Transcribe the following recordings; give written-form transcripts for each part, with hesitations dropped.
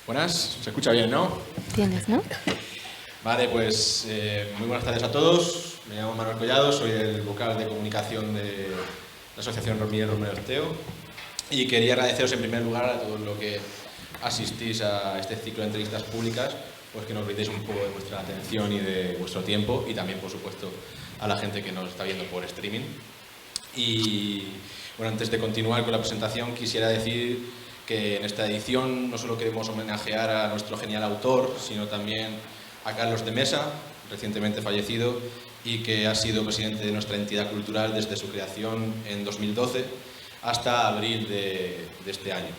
Buenas, se escucha bien, ¿no? Tienes, ¿no? Vale, pues muy buenas tardes a todos. Me llamo Manuel Collado, soy el vocal de comunicación de la Asociación Miguel Romero Esteo y quería agradeceros en primer lugar a todos los que asistís a este ciclo de entrevistas públicas, pues que nos brindéis un poco de vuestra atención y de vuestro tiempo, y también, por supuesto, a la gente que nos está viendo por streaming. Y bueno, antes de continuar con la presentación, quisiera decir que en esta edición no solo queremos homenajear a nuestro genial autor, sino también a Carlos de Mesa, recientemente fallecido, y que ha sido presidente de nuestra entidad cultural desde su creación en 2012 hasta abril de este año.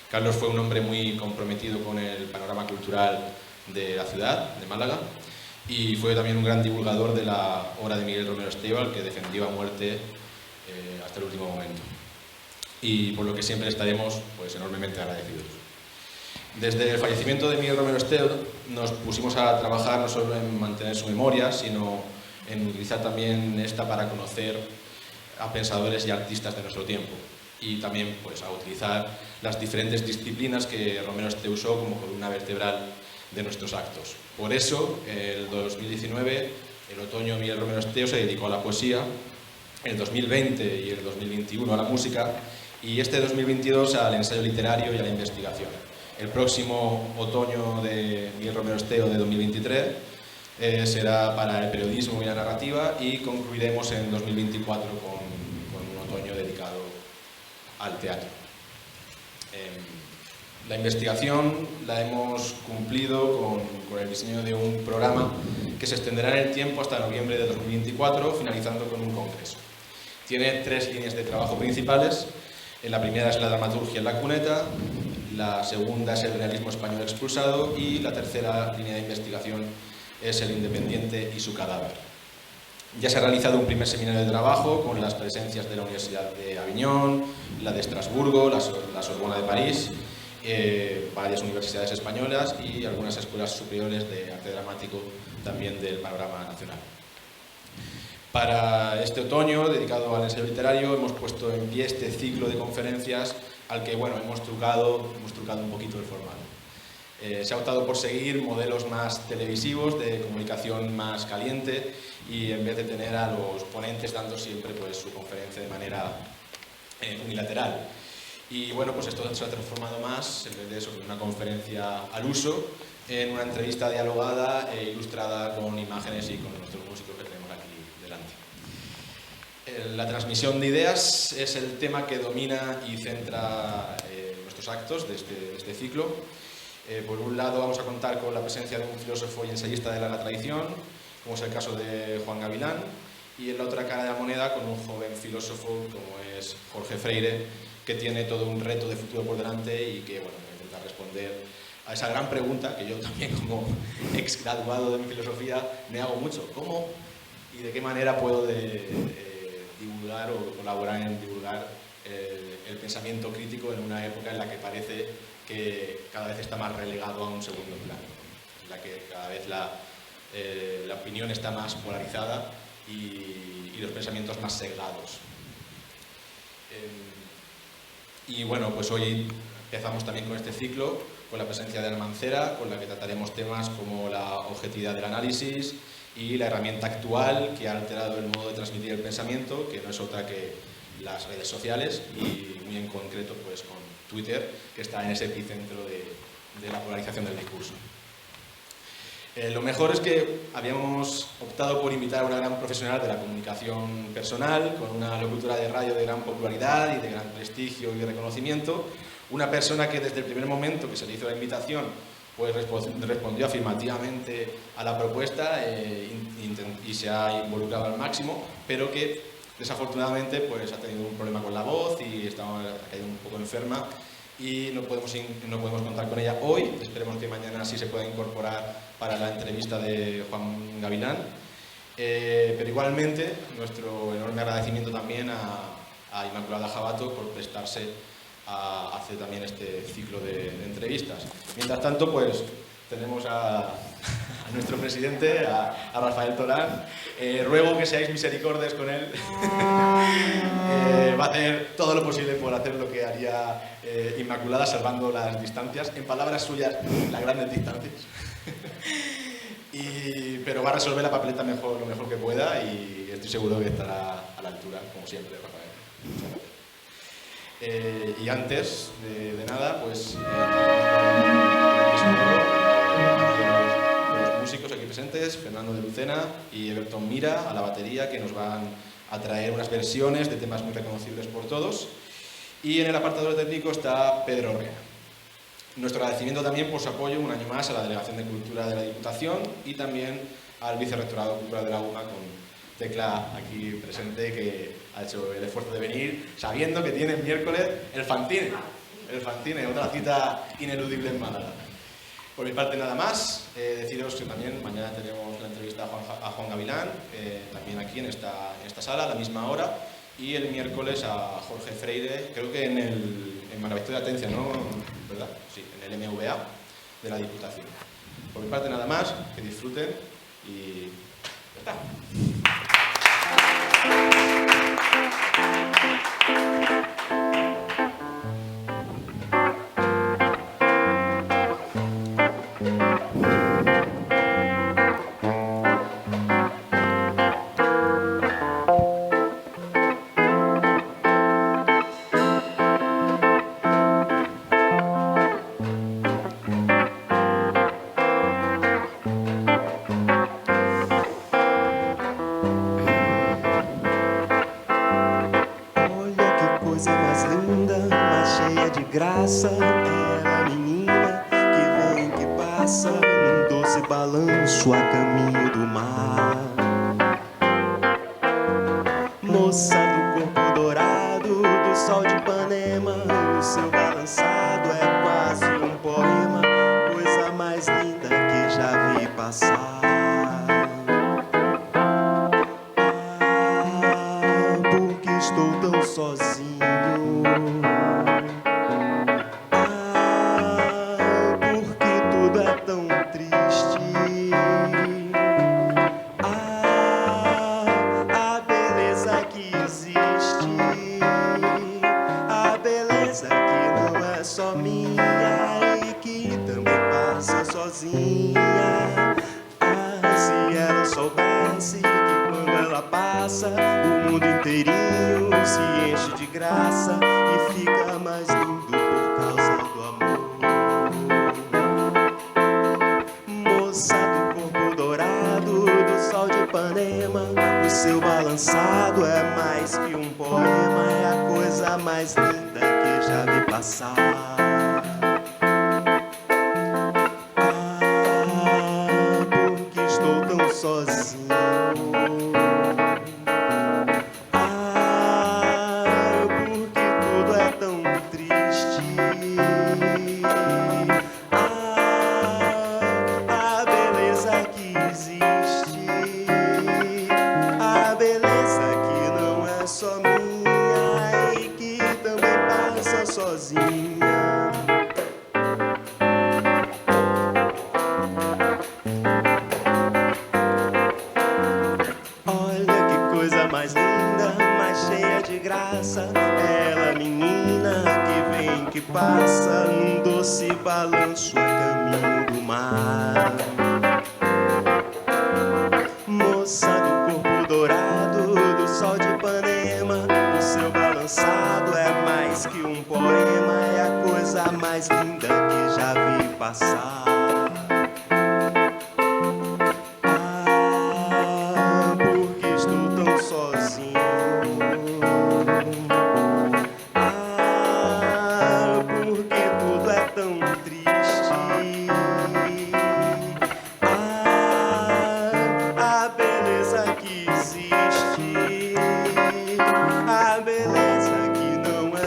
Carlos fue un hombre muy comprometido con el panorama cultural de la ciudad, de Málaga, y fue también un gran divulgador de la obra de Miguel Romero Esteo, al que defendió a muerte hasta el último momento. Y por lo que siempre estaremos pues, enormemente agradecidos. Desde el fallecimiento de Miguel Romero Esteo nos pusimos a trabajar no solo en mantener su memoria, sino en utilizar también esta para conocer a pensadores y artistas de nuestro tiempo, y también pues, a utilizar las diferentes disciplinas que Romero Esteo usó como columna vertebral de nuestros actos. Por eso, el 2019, el otoño, Miguel Romero Esteo se dedicó a la poesía, el 2020 y el 2021 a la música, y este 2022 al ensayo literario y a la investigación. El próximo otoño de Miguel Romero Esteo de 2023 será para el periodismo y la narrativa, y concluiremos en 2024 con un otoño dedicado al teatro. La investigación la hemos cumplido con el diseño de un programa que se extenderá en el tiempo hasta noviembre de 2024, finalizando con un congreso. Tiene 3 líneas de trabajo principales. La primera es la dramaturgia en la cuneta, la segunda es el realismo español expulsado, y la tercera línea de investigación es el independiente y su cadáver. Ya se ha realizado un primer seminario de trabajo con las presencias de la Universidad de Aviñón, la de Estrasburgo, la Sorbona de París, varias universidades españolas y algunas escuelas superiores de arte dramático también del panorama nacional. Para este otoño, dedicado al ensayo literario, hemos puesto en pie este ciclo de conferencias al que hemos trucado un poquito el formato. Se ha optado por seguir modelos más televisivos, de comunicación más caliente, y en vez de tener a los ponentes dando siempre pues, su conferencia de manera unilateral. Y bueno, pues esto se ha transformado más, en vez de eso, en una conferencia al uso, en una entrevista dialogada e ilustrada con imágenes y con nuestros músicos que tenemos aquí delante. La transmisión de ideas es el tema que domina y centra nuestros actos de este ciclo. Por un lado vamos a contar con la presencia de un filósofo y ensayista de larga tradición, como es el caso de Juan Gavilán, y en la otra cara de la moneda con un joven filósofo como es Jorge Freire, que tiene todo un reto de futuro por delante y que va a intentar responder a esa gran pregunta que yo también, como ex graduado de filosofía, me hago mucho. ¿Cómo y de qué manera puedo divulgar o colaborar en divulgar el pensamiento crítico en una época en la que parece que cada vez está más relegado a un segundo plano, en la que cada vez la opinión está más polarizada y los pensamientos más seglados? Y bueno, pues hoy empezamos también con este ciclo, con la presencia de Ana Mancera, con la que trataremos temas como la objetividad del análisis y la herramienta actual que ha alterado el modo de transmitir el pensamiento, que no es otra que las redes sociales, y muy en concreto pues con Twitter, que está en ese epicentro de la polarización del discurso. Lo mejor es que habíamos optado por invitar a una gran profesional de la comunicación personal, con una locutora de radio de gran popularidad y de gran prestigio y reconocimiento, una persona que desde el primer momento que se le hizo la invitación pues respondió afirmativamente a la propuesta y se ha involucrado al máximo, pero que desafortunadamente pues ha tenido un problema con la voz y ha caído un poco enferma, y no podemos contar con ella hoy. Esperemos que mañana sí se pueda incorporar para la entrevista de Juan Gavilán. Pero igualmente, nuestro enorme agradecimiento también a Inmaculada Jabato por prestarse a hacer también este ciclo de entrevistas. Mientras tanto, pues tenemos a nuestro presidente, a Rafael Torán. Ruego que seáis misericordias con él. Va hacer todo lo posible por hacer lo que haría Inmaculada, salvando las distancias. En palabras suyas, las grandes distancias. Pero va a resolver la papeleta lo mejor que pueda y estoy seguro que estará a la altura, como siempre, Rafael. Muchas gracias. Y antes de nada, pues los músicos aquí presentes, Fernando de Lucena y Everton Mira a la batería, que nos van a traer unas versiones de temas muy reconocibles por todos. Y en el apartado técnico está Pedro Orrea. Nuestro agradecimiento también por su apoyo un año más a la Delegación de Cultura de la Diputación y también al Vicerrectorado Cultural de la UMA, con Tecla aquí presente, que ha hecho el esfuerzo de venir sabiendo que tiene el miércoles el Fantine, otra cita ineludible en Málaga. Por mi parte nada más, deciros que también mañana tenemos la entrevista a Juan Gavilán, también aquí en esta sala a la misma hora, y el miércoles a Jorge Freire, creo que en María Victoria Atencia, ¿no? ¿Verdad? Sí, en el MVA de la Diputación. Por mi parte nada más, que disfruten y ya está. Graça, ela menina que vem, que passa num doce balanço a caminho do mar. Moça do corpo dourado, do sol de Ipanema, o seu balançado é quase um poema, coisa mais linda que já vi passar. Ah, porque estou tão sozinho. Se ela soubesse que quando ela passa, o mundo inteirinho se enche de graça e fica mais lindo por causa do amor. Moça do corpo dourado, do sol de Ipanema, o seu balançado é mais que um poema, é a coisa mais linda que já vi passar. Sozinho. Ah, porque tudo é tão triste. Ah, a beleza que existe, a beleza que não é só minha e que também passa sozinha. Mais linda, mais cheia de graça, ela menina que vem, que passa num doce balanço a caminho do mar. Moça do corpo dourado, do sol de Ipanema, o seu balançado é mais que um poema, é a coisa mais linda que já vi passar.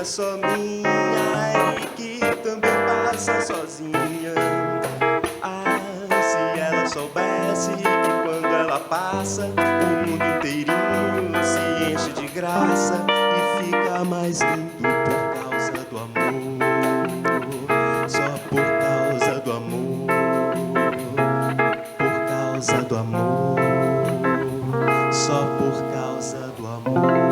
Só minha e que também passa sozinha. Ah, se ela soubesse que quando ela passa, o mundo inteirinho se enche de graça e fica mais lindo por causa do amor. Só por causa do amor. Por causa do amor. Só por causa do amor.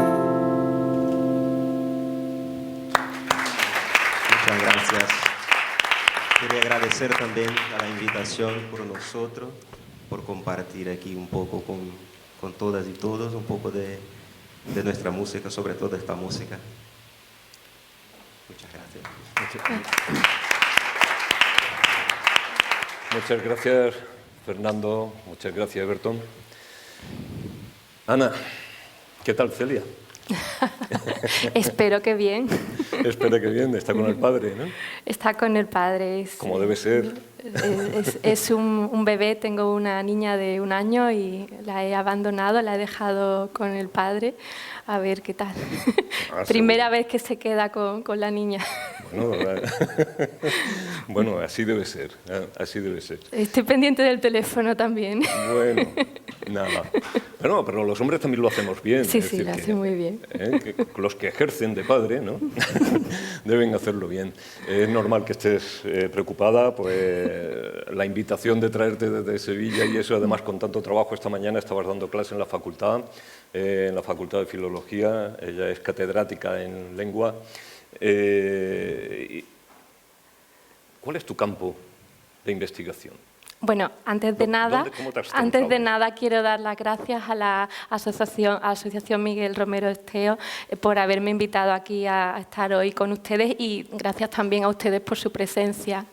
gracias. Quería agradecer también a la invitación por nosotros, por compartir aquí un poco con todas y todos, un poco de nuestra música, sobre todo esta música. Muchas gracias. Muchas gracias, Fernando. Muchas gracias, Everton. Ana, ¿qué tal Celia? Espero que bien. Espero que bien. Está con el padre, ¿no? Está con el padre. Como debe ser. Es un bebé, tengo una niña de 1 año y la he abandonado, la he dejado con el padre. A ver qué tal. Primera vez que se queda con la niña. Bueno, así debe ser. Así debe ser. Estoy pendiente del teléfono también. Bueno, nada. Pero los hombres también lo hacemos bien. Sí, sí, lo hacen muy bien. Los que ejercen de padre, ¿no? Deben hacerlo bien. Es normal que estés preocupada, pues la invitación de traerte desde Sevilla y eso, además con tanto trabajo. Esta mañana estabas dando clase en la facultad de Filología. Ella es catedrática en lengua. ¿Cuál es tu campo de investigación? Bueno, antes de nada quiero dar las gracias a la Asociación Miguel Romero Esteo por haberme invitado aquí a estar hoy con ustedes y gracias también a ustedes por su presencia.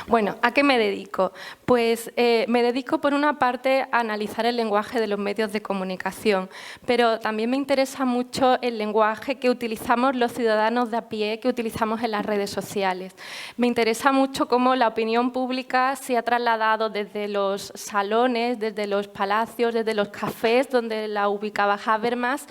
Bueno, ¿a qué me dedico? Pues me dedico por una parte a analizar el lenguaje de los medios de comunicación, pero también me interesa mucho el lenguaje que utilizamos los ciudadanos de a pie, que utilizamos en las redes sociales. Me interesa mucho cómo la opinión pública se ha trasladado desde los salones, desde los palacios, desde los cafés, donde la ubicaba Habermas,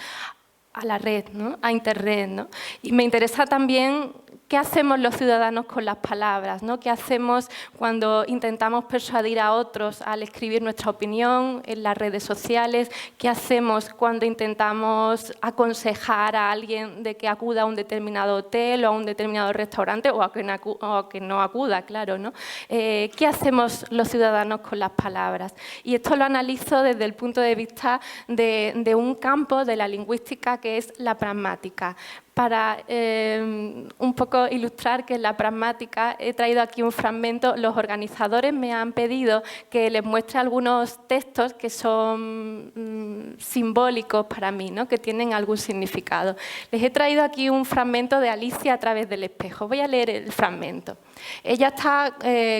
a la red, ¿no? A Internet, ¿no? Y me interesa también qué hacemos los ciudadanos con las palabras, ¿no? ¿Qué hacemos cuando intentamos persuadir a otros al escribir nuestra opinión en las redes sociales? ¿Qué hacemos cuando intentamos aconsejar a alguien de que acuda a un determinado hotel o a un determinado restaurante o a que no acuda, claro, ¿no? ¿Qué hacemos los ciudadanos con las palabras? Y esto lo analizo desde el punto de vista de un campo de la lingüística que es la pragmática. Para un poco ilustrar qué es la pragmática, he traído aquí un fragmento. Los organizadores me han pedido que les muestre algunos textos que son simbólicos para mí, ¿no? Que tienen algún significado. Les he traído aquí un fragmento de Alicia a través del espejo. Voy a leer el fragmento. Ella está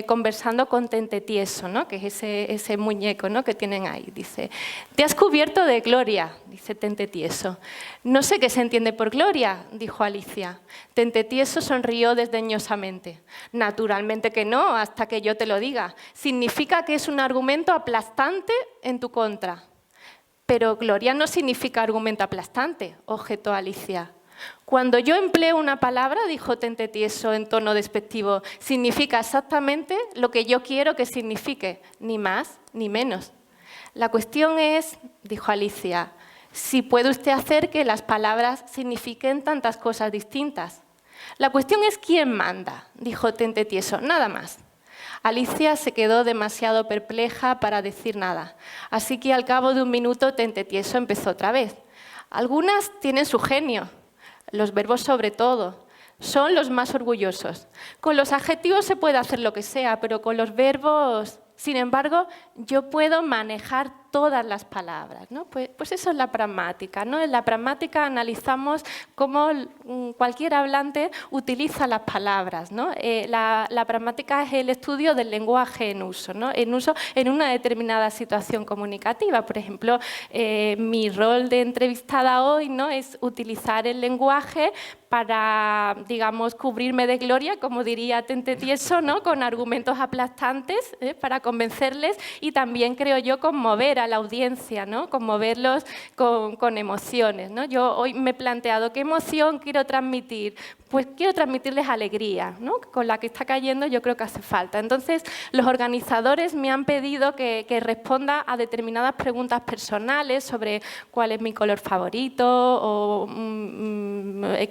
conversando con Tente Tieso, ¿no? Que es ese muñeco, ¿no? Que tienen ahí. Dice, ¿te has cubierto de gloria? Dice Tente Tieso. No sé qué se entiende por gloria, dijo Alicia. Tente Tieso sonrió desdeñosamente. Naturalmente que no, hasta que yo te lo diga. Significa que es un argumento aplastante en tu contra. Pero gloria no significa argumento aplastante, objetó Alicia. Cuando yo empleo una palabra, dijo Tente Tieso en tono despectivo, significa exactamente lo que yo quiero que signifique, ni más ni menos. La cuestión es, dijo Alicia, si puede usted hacer que las palabras signifiquen tantas cosas distintas. La cuestión es quién manda, dijo Tente Tieso, nada más. Alicia se quedó demasiado perpleja para decir nada, así que al cabo de un minuto Tente Tieso empezó otra vez. Algunas tienen su genio, los verbos sobre todo, son los más orgullosos. Con los adjetivos se puede hacer lo que sea, pero con los verbos, sin embargo, yo puedo manejar todas las palabras, ¿no? Pues eso es la pragmática, ¿no? En la pragmática analizamos cómo cualquier hablante utiliza las palabras, ¿no? La pragmática es el estudio del lenguaje en uso, ¿no? En uso en una determinada situación comunicativa. Por ejemplo, mi rol de entrevistada hoy, ¿no? Es utilizar el lenguaje para, digamos, cubrirme de gloria, como diría Tente Tieso, ¿no? Con argumentos aplastantes, para convencerles y también, creo yo, conmover a la audiencia, ¿no? Conmoverlos con emociones, ¿no? Yo hoy me he planteado qué emoción quiero transmitir. Pues quiero transmitirles alegría, ¿no? Con la que está cayendo yo creo que hace falta. Entonces, los organizadores me han pedido que responda a determinadas preguntas personales sobre cuál es mi color favorito o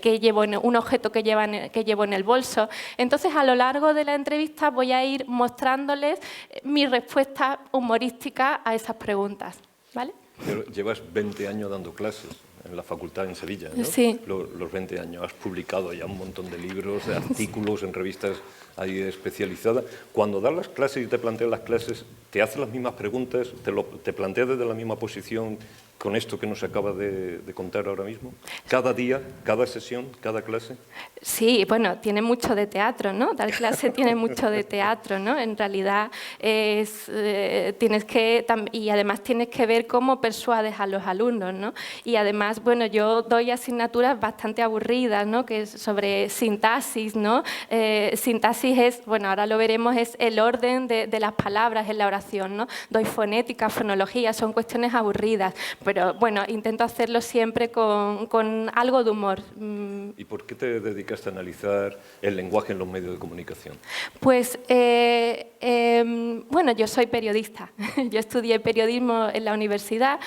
qué llevo un objeto que llevo en el bolso. Entonces, a lo largo de la entrevista voy a ir mostrándoles mi respuesta humorística a esas preguntas, ¿vale? Pero llevas 20 años dando clases. en la facultad en Sevilla, ¿no? Sí. Los 20 años. Has publicado ya un montón de libros, de artículos en revistas ahí especializadas. Cuando das las clases y te planteas las clases, ¿te haces las mismas preguntas? ¿Te planteas desde la misma posición con esto que nos acaba de contar ahora mismo? ¿Cada día, cada sesión, cada clase? Sí, bueno, tiene mucho de teatro, ¿no? Dar clase tiene mucho de teatro, ¿no? En realidad tienes que, y además tienes que ver cómo persuades a los alumnos, ¿no? Y además, bueno, yo doy asignaturas bastante aburridas, ¿no? Que es sobre sintaxis, ¿no? Sintaxis es, bueno, ahora lo veremos, es el orden de las palabras en la oración, ¿no? Doy fonética, fonología, son cuestiones aburridas, pero bueno, intento hacerlo siempre con algo de humor. ¿Y por qué te dedicaste a analizar el lenguaje en los medios de comunicación? Pues, bueno, yo soy periodista. Yo estudié periodismo en la universidad,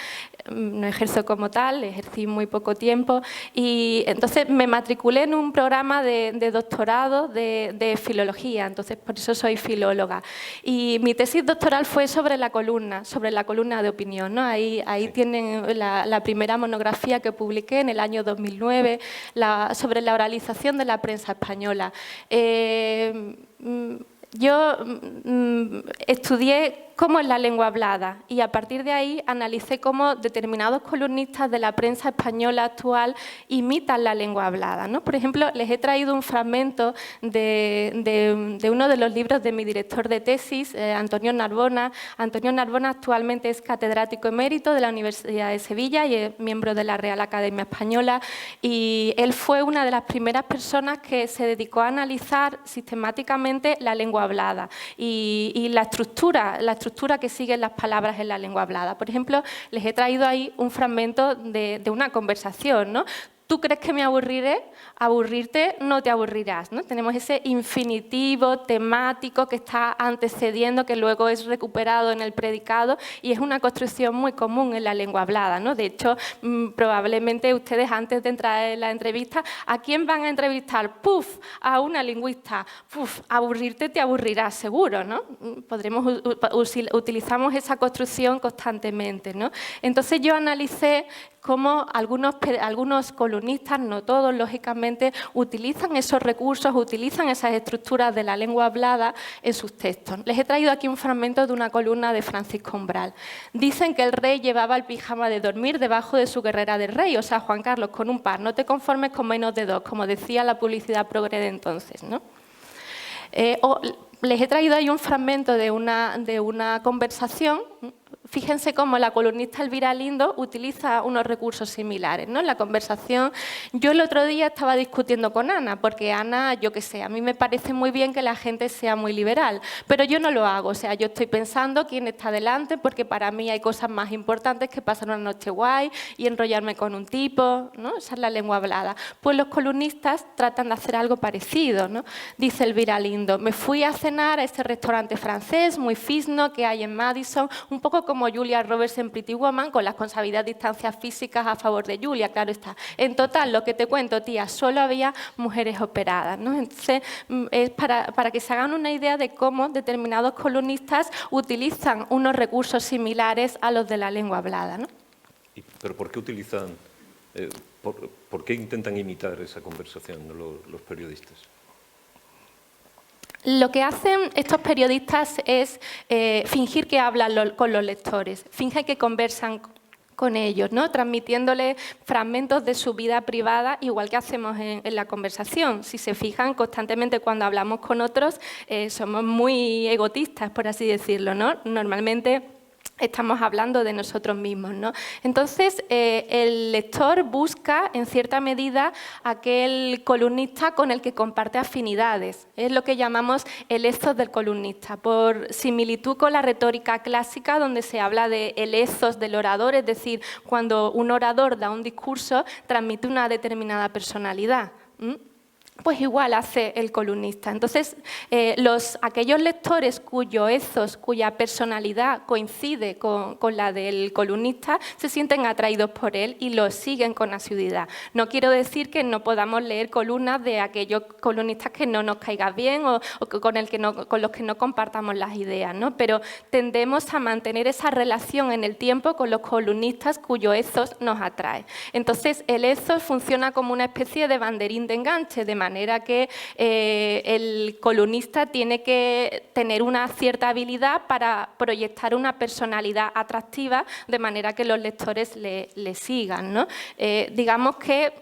no ejerzo como tal, ejercí muy poco tiempo y entonces me matriculé en un programa de doctorado de filología, entonces por eso soy filóloga. Y mi tesis doctoral fue sobre la columna de opinión, ¿no? Ahí tienen la primera monografía que publiqué en el año 2009 sobre la oralización de la prensa española. Yo estudié cómo es la lengua hablada y a partir de ahí analicé cómo determinados columnistas de la prensa española actual imitan la lengua hablada, ¿no? Por ejemplo, les he traído un fragmento de uno de los libros de mi director de tesis, Antonio Narbona. Antonio Narbona actualmente es catedrático emérito de la Universidad de Sevilla y es miembro de la Real Academia Española y él fue una de las primeras personas que se dedicó a analizar sistemáticamente la lengua hablada y la estructura que siguen las palabras en la lengua hablada. Por ejemplo, les he traído ahí un fragmento de una conversación, ¿no? ¿Tú crees que me aburriré? Aburrirte no te aburrirás, ¿no? Tenemos ese infinitivo temático que está antecediendo, que luego es recuperado en el predicado y es una construcción muy común en la lengua hablada, ¿no? De hecho, probablemente ustedes antes de entrar en la entrevista, ¿a quién van a entrevistar? ¡Puf! A una lingüista. ¡Puf! Aburrirte te aburrirás, seguro, ¿no? Utilizamos esa construcción constantemente, ¿no? Entonces yo analicé cómo algunos columnistas, no todos, lógicamente, utilizan esos recursos, utilizan esas estructuras de la lengua hablada en sus textos. Les he traído aquí un fragmento de una columna de Francisco Umbral. Dicen que el rey llevaba el pijama de dormir debajo de su guerrera de rey, o sea, Juan Carlos, con un par, no te conformes con menos de dos, como decía la publicidad progre de entonces, ¿no? Les he traído ahí un fragmento de una conversación. Fíjense cómo la columnista Elvira Lindo utiliza unos recursos similares, ¿no? En la conversación, yo el otro día estaba discutiendo con Ana, porque Ana, yo qué sé, a mí me parece muy bien que la gente sea muy liberal, pero yo no lo hago, o sea, yo estoy pensando quién está delante, porque para mí hay cosas más importantes que pasar una noche guay y enrollarme con un tipo, ¿no? Esa es la lengua hablada. Pues los columnistas tratan de hacer algo parecido, ¿no? Dice Elvira Lindo, me fui a cenar a este restaurante francés muy fisno que hay en Madison, un poco como Julia Roberts en Pretty Woman, con las consabidas distancias físicas a favor de Julia, claro está. En total, lo que te cuento, tía, solo había mujeres operadas, ¿no? Entonces, es para que se hagan una idea de cómo determinados columnistas utilizan unos recursos similares a los de la lengua hablada, ¿no? ¿Pero por qué utilizan, por qué intentan imitar esa conversación los periodistas? Lo que hacen estos periodistas es fingir que hablan con los lectores, fingen que conversan con ellos, ¿no? Transmitiéndoles fragmentos de su vida privada, igual que hacemos en la conversación. Si se fijan, constantemente cuando hablamos con otros somos muy egoístas, por así decirlo, ¿no? Normalmente estamos hablando de nosotros mismos, ¿no? Entonces, el lector busca, en cierta medida, aquel columnista con el que comparte afinidades. Es lo que llamamos el ethos del columnista, por similitud con la retórica clásica, donde se habla del ethos del orador, es decir, cuando un orador da un discurso, transmite una determinada personalidad. pues igual hace el columnista. Entonces, aquellos lectores cuyo ethos, cuya personalidad coincide con la del columnista, se sienten atraídos por él y lo siguen con asiduidad. No quiero decir que no podamos leer columnas de aquellos columnistas que no nos caigan bien o con los que no compartamos las ideas, ¿no? Pero tendemos a mantener esa relación en el tiempo con los columnistas cuyo ethos nos atrae. Entonces, el ethos funciona como una especie de banderín de enganche, de manera que el columnista tiene que tener una cierta habilidad para proyectar una personalidad atractiva, de manera que los lectores le sigan, ¿no? Digamos que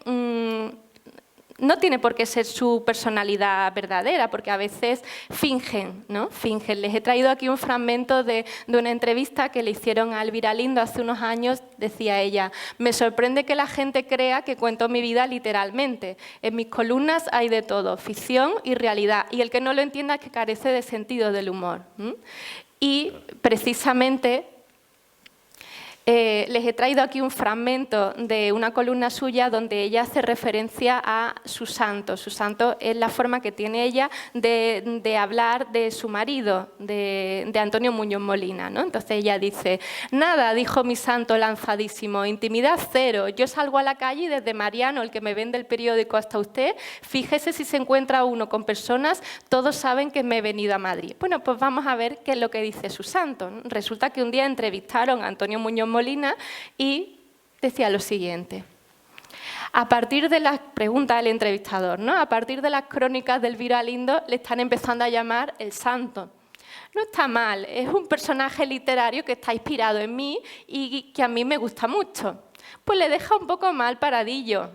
no tiene por qué ser su personalidad verdadera, porque a veces fingen, ¿no? Fingen. Les he traído aquí un fragmento de una entrevista que le hicieron a Elvira Lindo hace unos años. Decía ella: me sorprende que la gente crea que cuento mi vida literalmente. En mis columnas hay de todo, ficción y realidad, y el que no lo entienda es que carece de sentido del humor. Y precisamente les he traído aquí un fragmento de una columna suya donde ella hace referencia a su santo. Su santo es la forma que tiene ella de hablar de su marido, de Antonio Muñoz Molina, ¿no? Entonces ella dice: nada, dijo mi santo lanzadísimo, intimidad cero. Yo salgo a la calle y desde Mariano, el que me vende el periódico, hasta usted, fíjese si se encuentra uno con personas, todos saben que me he venido a Madrid. Bueno, pues vamos a ver qué es lo que dice su santo, ¿no? Resulta que un día entrevistaron a Antonio Muñoz Molina y decía lo siguiente: a partir de las preguntas del entrevistador, ¿no? A partir de las crónicas de Elvira Lindo le están empezando a llamar el santo. No está mal, es un personaje literario que está inspirado en mí y que a mí me gusta mucho. Pues le deja un poco mal paradillo.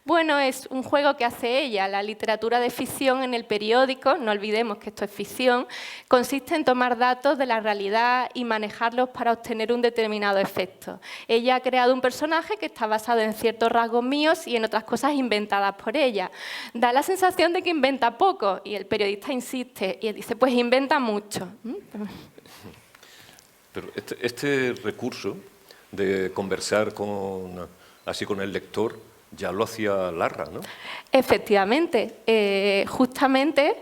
Bueno, es un juego que hace ella. La literatura de ficción en el periódico, no olvidemos que esto es ficción, consiste en tomar datos de la realidad y manejarlos para obtener un determinado efecto. Ella ha creado un personaje que está basado en ciertos rasgos míos y en otras cosas inventadas por ella. Da la sensación de que inventa poco y el periodista insiste y él dice: pues inventa mucho. Pero este recurso de conversar así con el lector, ya lo hacía Larra, ¿no? Efectivamente, justamente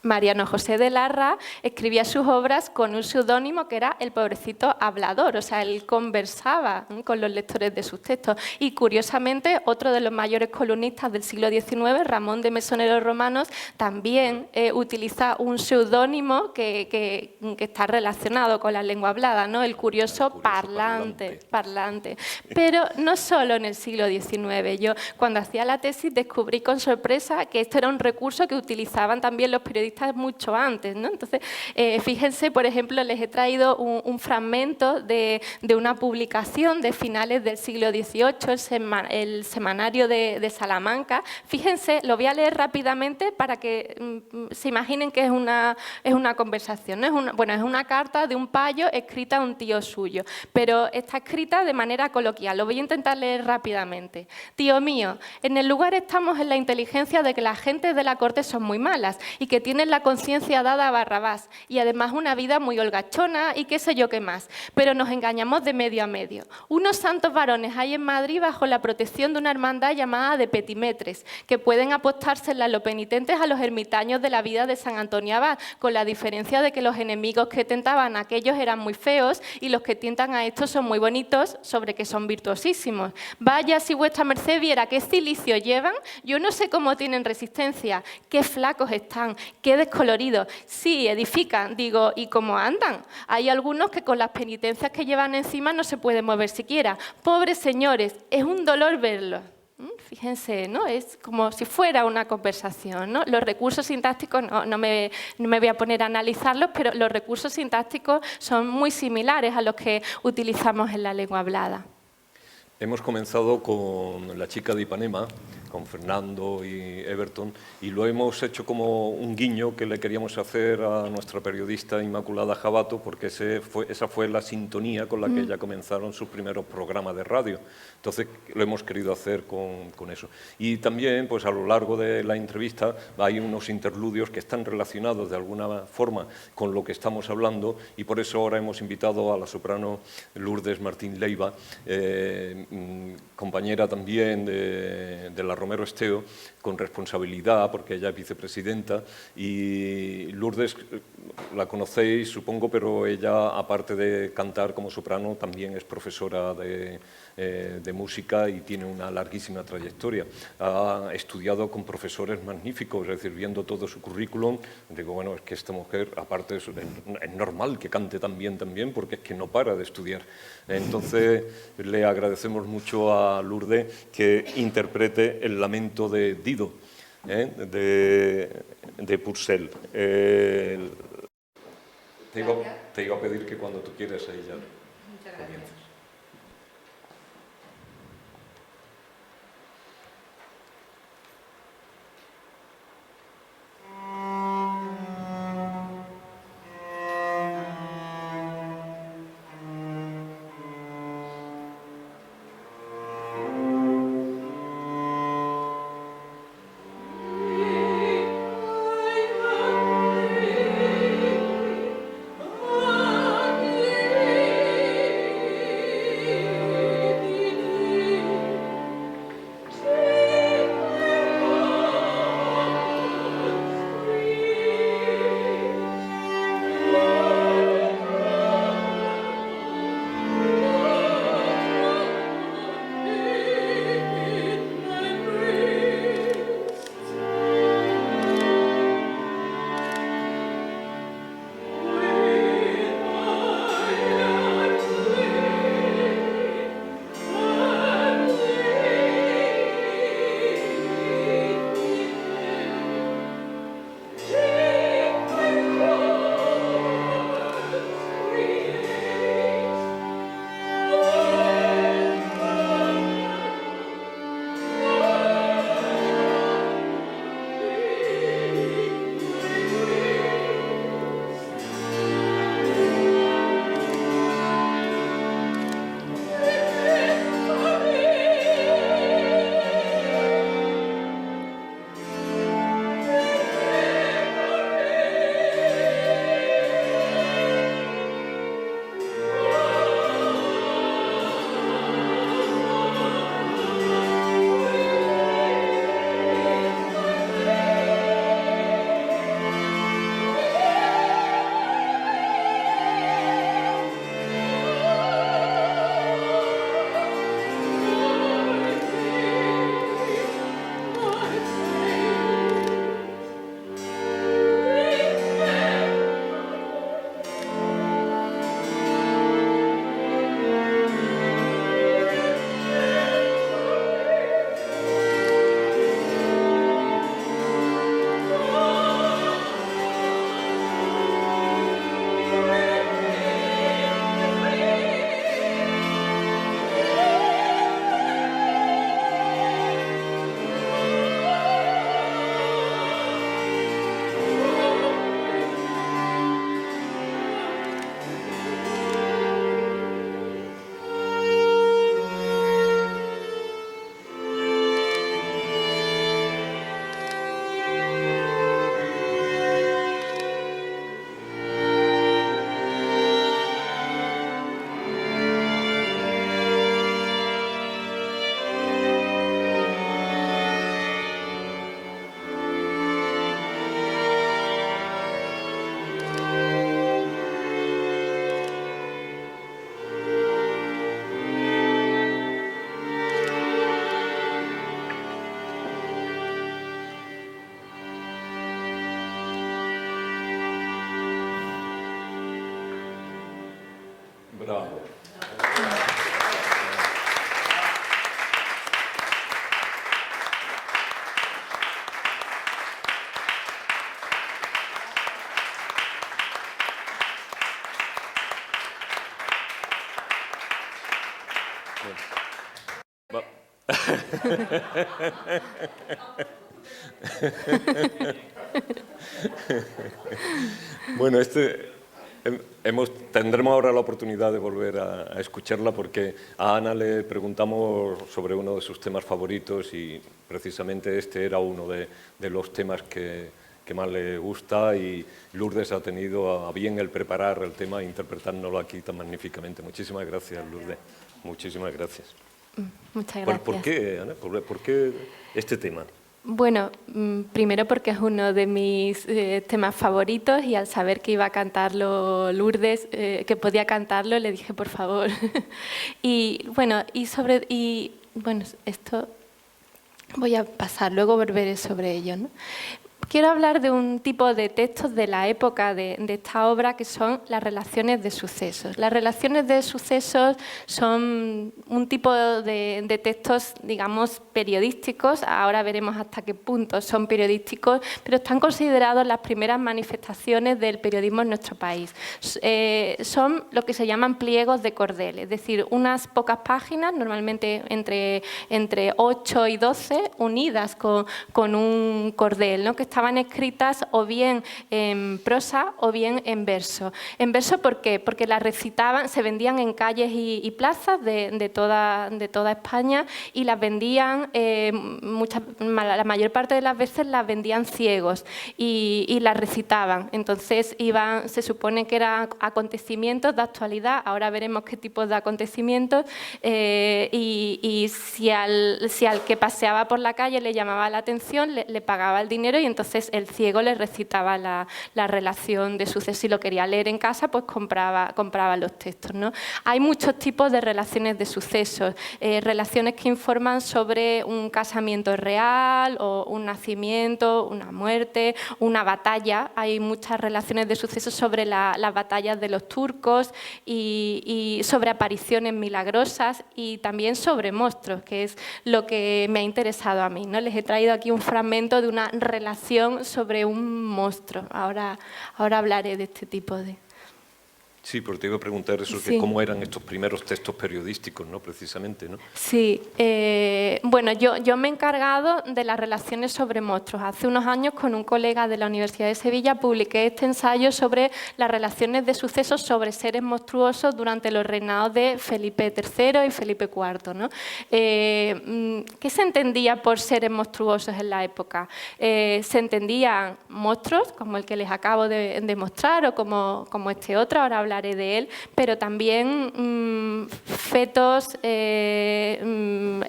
Mariano José de Larra escribía sus obras con un seudónimo que era el pobrecito hablador, o sea, él conversaba con los lectores de sus textos. Y curiosamente, otro de los mayores columnistas del siglo XIX, Ramón de Mesonero Romanos, también utiliza un seudónimo que está relacionado con la lengua hablada, ¿no? El curioso parlante. Pero no solo en el siglo XIX. Yo, cuando hacía la tesis, descubrí con sorpresa que este era un recurso que utilizaban también los periodistas mucho antes, ¿no? Entonces, fíjense, por ejemplo, les he traído un fragmento de una publicación de finales del siglo XVIII, el semanario de Salamanca. Fíjense, lo voy a leer rápidamente para que se imaginen que es una conversación, ¿no? Es una carta de un payo escrita a un tío suyo, pero está escrita de manera coloquial. Lo voy a intentar leer rápidamente. Tío mío, en el lugar estamos en la inteligencia de que las gentes de la corte son muy malas y que tienen la conciencia dada a Barrabás y además una vida muy holgachona y qué sé yo qué más, pero nos engañamos de medio a medio. Unos santos varones hay en Madrid bajo la protección de una hermandad llamada de petimetres, que pueden apostársela a los penitentes a los ermitaños de la vida de San Antonio Abad, con la diferencia de que los enemigos que tentaban a aquellos eran muy feos y los que tientan a estos son muy bonitos, sobre que son virtuosísimos. Vaya, si vuestra merced viera qué cilicio llevan, yo no sé cómo tienen resistencia, qué flacos están, qué descoloridos. Sí, edifican, digo, ¿y cómo andan? Hay algunos que con las penitencias que llevan encima no se pueden mover siquiera. Pobres señores, es un dolor verlos. Fíjense, ¿no? Es como si fuera una conversación, ¿no? Los recursos sintácticos, no me voy a poner a analizarlos, pero los recursos sintácticos son muy similares a los que utilizamos en la lengua hablada. Hemos comenzado con La chica de Ipanema, con Fernando y Everton, y lo hemos hecho como un guiño que le queríamos hacer a nuestra periodista Inmaculada Jabato, porque esa fue la sintonía con la que ella comenzaron sus primeros programas de radio. Entonces lo hemos querido hacer con eso. Y también, pues a lo largo de la entrevista, hay unos interludios que están relacionados de alguna forma con lo que estamos hablando, y por eso ahora hemos invitado a la soprano Lourdes Martín Leiva, compañera también de la Romero Esteo con responsabilidad, porque ella es vicepresidenta, y Lourdes la conocéis, supongo, pero ella, aparte de cantar como soprano, también es profesora de música y tiene una larguísima trayectoria. Ha estudiado con profesores magníficos, es decir, viendo todo su currículum, digo, bueno, es que esta mujer, aparte, es normal que cante tan bien también, porque es que no para de estudiar. Entonces, le agradecemos mucho a Lourdes que interprete el lamento de Dido, de Purcell. Te iba a pedir que cuando tú quieras ahí ya comiences. Bravo. Bueno, tendremos ahora la oportunidad de volver a escucharla porque a Ana le preguntamos sobre uno de sus temas favoritos y precisamente este era uno de los temas que más le gusta y Lourdes ha tenido a bien el preparar el tema e interpretárnoslo aquí tan magníficamente. Muchísimas gracias, Lourdes. Muchísimas gracias. Muchas gracias. ¿Por qué, Ana? ¿Por qué este tema? Bueno, primero porque es uno de mis temas favoritos y al saber que iba a cantarlo Lourdes, que podía cantarlo, le dije, por favor. y bueno, esto voy a pasar, luego volveré sobre ello, ¿no? Quiero hablar de un tipo de textos de la época de esta obra que son las relaciones de sucesos. Las relaciones de sucesos son un tipo de textos, digamos, periodísticos. Ahora veremos hasta qué punto son periodísticos, pero están considerados las primeras manifestaciones del periodismo en nuestro país. Son lo que se llaman pliegos de cordel, es decir, unas pocas páginas, normalmente entre 8 y 12, unidas con un cordel, ¿no? Que estaban escritas o bien en prosa o bien en verso. En verso, ¿por qué? Porque las recitaban, se vendían en calles y plazas de toda España y las vendían, la mayor parte de las veces las vendían ciegos y las recitaban. Entonces se supone que eran acontecimientos de actualidad, ahora veremos qué tipos de acontecimientos, y si al que paseaba por la calle le llamaba la atención, le pagaba el dinero y entonces el ciego le recitaba la relación de sucesos. Si lo quería leer en casa, pues compraba los textos, ¿no? Hay muchos tipos de relaciones de sucesos, relaciones que informan sobre un casamiento real o un nacimiento, una muerte, una batalla. Hay muchas relaciones de sucesos sobre las batallas de los turcos y sobre apariciones milagrosas y también sobre monstruos, que es lo que me ha interesado a mí, ¿no? Les he traído aquí un fragmento de una relación sobre un monstruo. Ahora hablaré de este tipo de... Sí, porque te iba a preguntar eso, Sí. que cómo eran estos primeros textos periodísticos, ¿no? Precisamente, ¿no? Sí, bueno, yo me he encargado de las relaciones sobre monstruos. Hace unos años, con un colega de la Universidad de Sevilla, publiqué este ensayo sobre las relaciones de sucesos sobre seres monstruosos durante los reinados de Felipe III y Felipe IV, ¿no? ¿Qué se entendía por seres monstruosos en la época? Se entendían monstruos, como el que les acabo de mostrar, o como este otro, ahora hablaré de él, pero también fetos,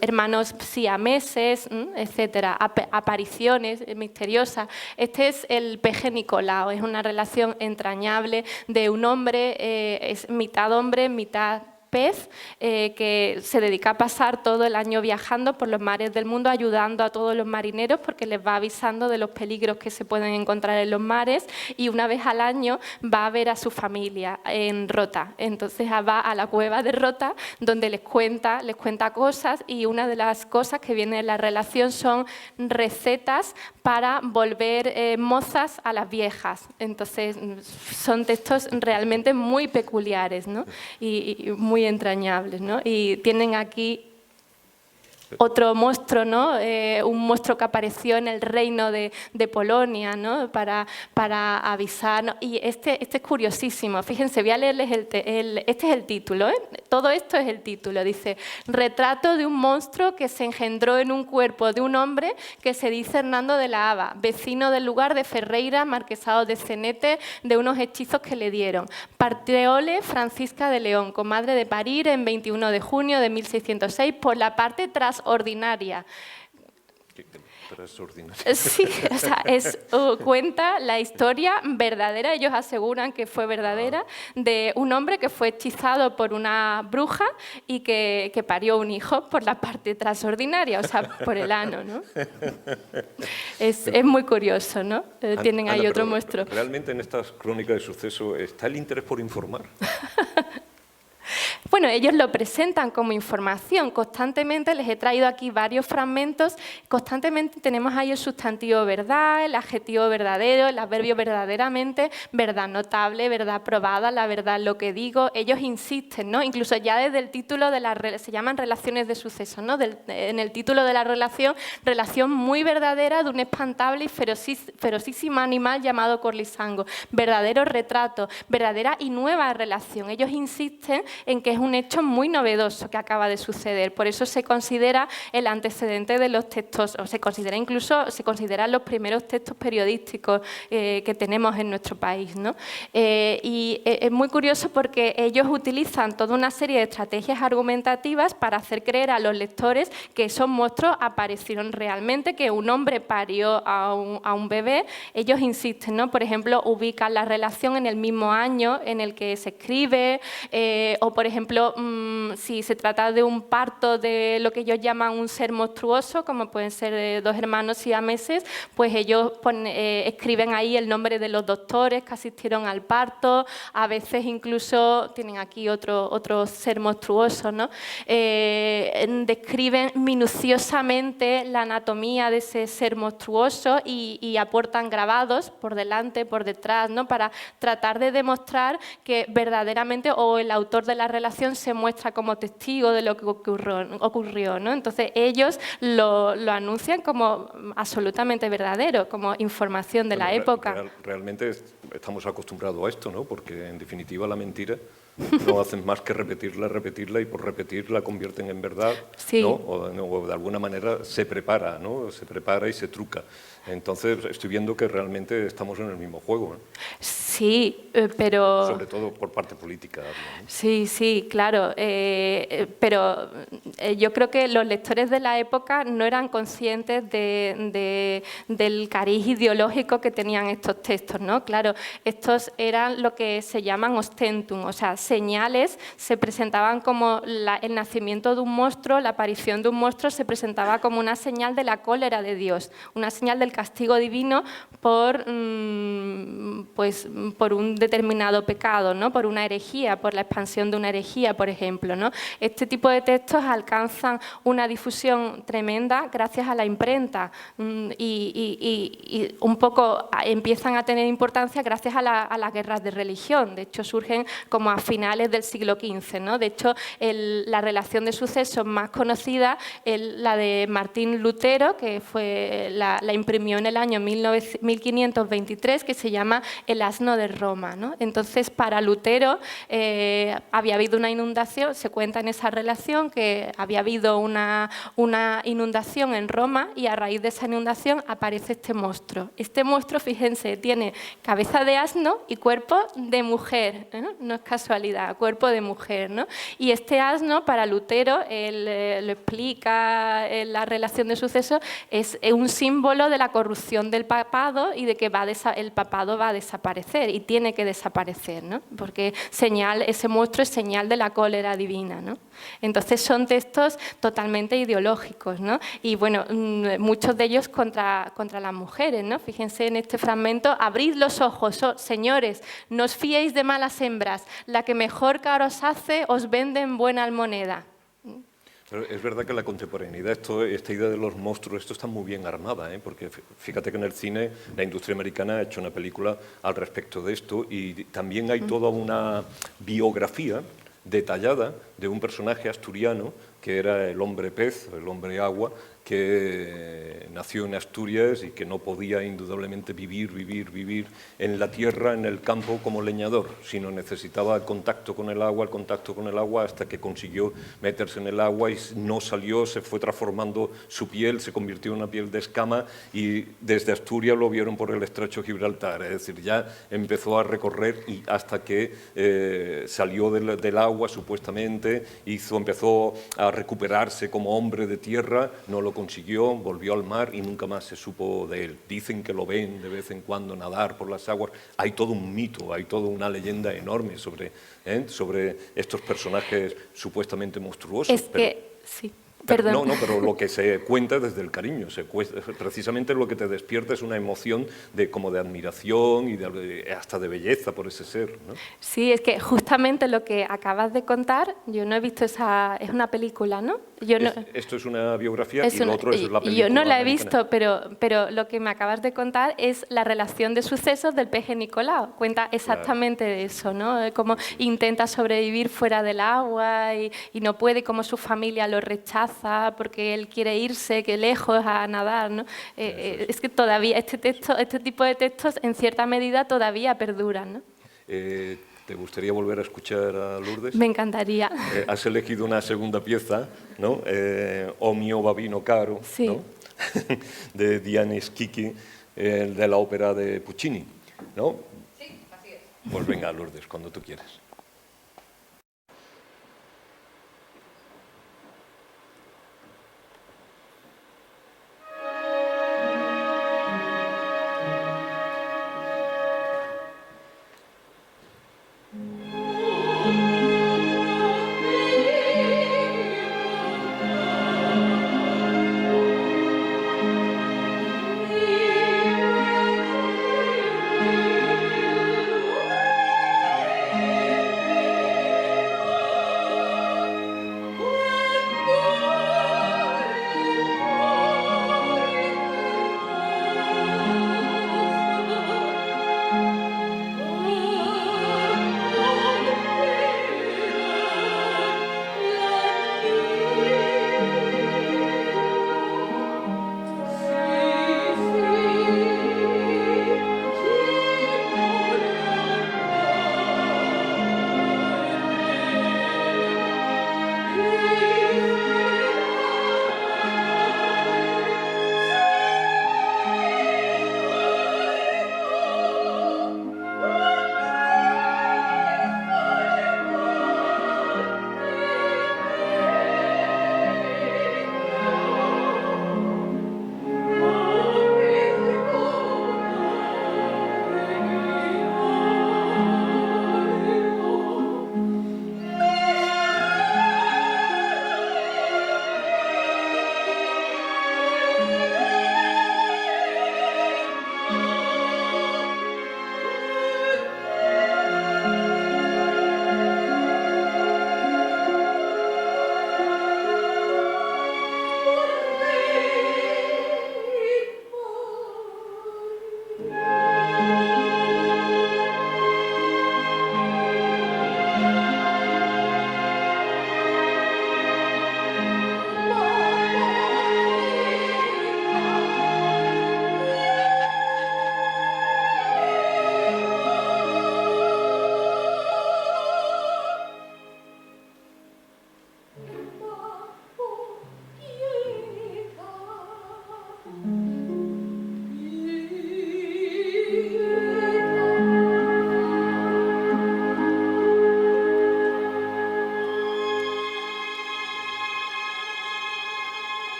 hermanos siameses, etcétera, apariciones misteriosas. Este es el peje Nicolao, es una relación entrañable de un hombre, es mitad hombre, mitad pez, que se dedica a pasar todo el año viajando por los mares del mundo, ayudando a todos los marineros porque les va avisando de los peligros que se pueden encontrar en los mares, y una vez al año va a ver a su familia en Rota. Entonces va a la cueva de Rota, donde les cuenta cosas, y una de las cosas que viene en la relación son recetas para volver mozas a las viejas. Entonces son textos realmente muy peculiares, ¿no? y muy entrañables, ¿no? Y tienen aquí otro monstruo, ¿no? Un monstruo que apareció en el reino de Polonia, ¿no? para avisar, ¿no? Y este es curiosísimo. Fíjense, voy a leerles este es el título, ¿eh? Todo esto es el título. Dice: retrato de un monstruo que se engendró en un cuerpo de un hombre que se dice Hernando de la Haba, vecino del lugar de Ferreira, marquesado de Cenete, de unos hechizos que le dieron. Partreole Francisca de León, comadre de parir en 21 de junio de 1606, por la parte transordinaria. Sí, o sea, cuenta la historia verdadera, ellos aseguran que fue verdadera, de un hombre que fue hechizado por una bruja y que parió un hijo por la parte transordinaria, o sea, por el ano, ¿no? Es muy curioso, ¿no? Tienen ahí otro monstruo. ¿Realmente en estas crónicas de suceso está el interés por informar? Bueno, ellos lo presentan como información. Constantemente les he traído aquí varios fragmentos. Constantemente tenemos ahí el sustantivo verdad, el adjetivo verdadero, el adverbio verdaderamente, verdad notable, verdad probada, la verdad lo que digo. Ellos insisten, ¿no? Incluso ya desde el título se llaman relaciones de suceso, ¿no? En el título de la relación muy verdadera de un espantable y ferocísimo animal llamado Corlisango. Verdadero retrato, verdadera y nueva relación. Ellos insisten en que es un hecho muy novedoso que acaba de suceder. Por eso se considera el antecedente de los textos, o se consideran los primeros textos periodísticos que tenemos en nuestro país, ¿no? Y es muy curioso porque ellos utilizan toda una serie de estrategias argumentativas para hacer creer a los lectores que esos monstruos aparecieron realmente, que un hombre parió a un bebé. Ellos insisten, ¿no? Por ejemplo, ubican la relación en el mismo año en el que se escribe, o por ejemplo, si se trata de un parto de lo que ellos llaman un ser monstruoso, como pueden ser dos hermanos siameses, pues ellos escriben ahí el nombre de los doctores que asistieron al parto. A veces incluso tienen aquí otro ser monstruoso, ¿no? Describen minuciosamente la anatomía de ese ser monstruoso y aportan grabados por delante, por detrás, ¿no? Para tratar de demostrar que verdaderamente o el autor de la relación se muestra como testigo de lo que ocurrió, ¿no? Entonces ellos lo anuncian como absolutamente verdadero, como información de la época. Realmente estamos acostumbrados a esto, ¿no? Porque en definitiva la mentira no hacen más que repetirla y por repetir la convierten en verdad, sí. ¿no? O de alguna manera se prepara, ¿no? Se prepara y se truca. Entonces estoy viendo que realmente estamos en el mismo juego, ¿no? Sí, pero... Sobre todo por parte política, ¿no? Sí, sí, claro, pero yo creo que los lectores de la época no eran conscientes del cariz ideológico que tenían estos textos, ¿no? Claro, estos eran lo que se llaman ostentum, o sea, señales, se presentaban como el nacimiento de un monstruo, la aparición de un monstruo se presentaba como una señal de la cólera de Dios, una señal del castigo divino por un determinado pecado, ¿no? Por una herejía, por la expansión de una herejía, por ejemplo, ¿no? Este tipo de textos alcanzan una difusión tremenda gracias a la imprenta y un poco empiezan a tener importancia gracias a las guerras de religión. De hecho, surgen como a finales del siglo XV, ¿no? De hecho, la relación de sucesos más conocida es la de Martín Lutero, que la imprimió en el año 1523, que se llama El asno de Roma, ¿no? Entonces, para Lutero había habido una inundación, se cuenta en esa relación que había habido una inundación en Roma y a raíz de esa inundación aparece este monstruo. Este monstruo, fíjense, tiene cabeza de asno y cuerpo de mujer, ¿no? No es casualidad, cuerpo de mujer, ¿no? Y este asno, para Lutero, él lo explica en la relación de sucesos, es un símbolo de la corrupción del papado y de que el papado va a desaparecer y tiene que desaparecer, ¿no? Porque ese monstruo es señal de la cólera divina, ¿no? Entonces son textos totalmente ideológicos, ¿no? Y bueno, muchos de ellos contra las mujeres, ¿no? Fíjense en este fragmento: abrid los ojos, oh, señores, no os fiéis de malas hembras, la que mejor cara os hace os vende en buena almoneda. Pero es verdad que la contemporaneidad, esta idea de los monstruos, esto está muy bien armada, ¿eh? Porque fíjate que en el cine la industria americana ha hecho una película al respecto de esto y también hay toda una biografía detallada de un personaje asturiano que era el hombre pez, el hombre agua, que nació en Asturias y que no podía indudablemente vivir en la tierra, en el campo como leñador, sino necesitaba el contacto con el agua hasta que consiguió meterse en el agua y no salió, se fue transformando su piel, se convirtió en una piel de escama y desde Asturias lo vieron por el estrecho Gibraltar, es decir, ya empezó a recorrer y hasta que salió del agua supuestamente, empezó a recuperarse como hombre de tierra, no lo consiguió, volvió al mar y nunca más se supo de él. Dicen que lo ven de vez en cuando nadar por las aguas. Hay todo un mito, hay toda una leyenda enorme sobre estos personajes supuestamente monstruosos. Sí. Pero lo que se cuenta desde el cariño, precisamente lo que te despierta es una emoción como de admiración y hasta de belleza por ese ser, ¿no? Sí, es que justamente lo que acabas de contar, yo no he visto es una película, ¿no? Esto es una biografía y lo otro es la película. Yo no la he visto, pero lo que me acabas de contar es la relación de sucesos del peje Nicolau. Cuenta exactamente de eso, ¿no? Cómo intenta sobrevivir fuera del agua y no puede, cómo su familia lo rechaza porque él quiere irse lejos a nadar, ¿no? Es que todavía este tipo de textos en cierta medida todavía perduran, ¿no? ¿Te gustaría volver a escuchar a Lourdes? Me encantaría. Has elegido una segunda pieza, ¿no? O mio babino caro, sí. ¿no? De Diane Schicchi, de la ópera de Puccini, ¿no? Sí, así es. Pues venga, Lourdes, cuando tú quieras.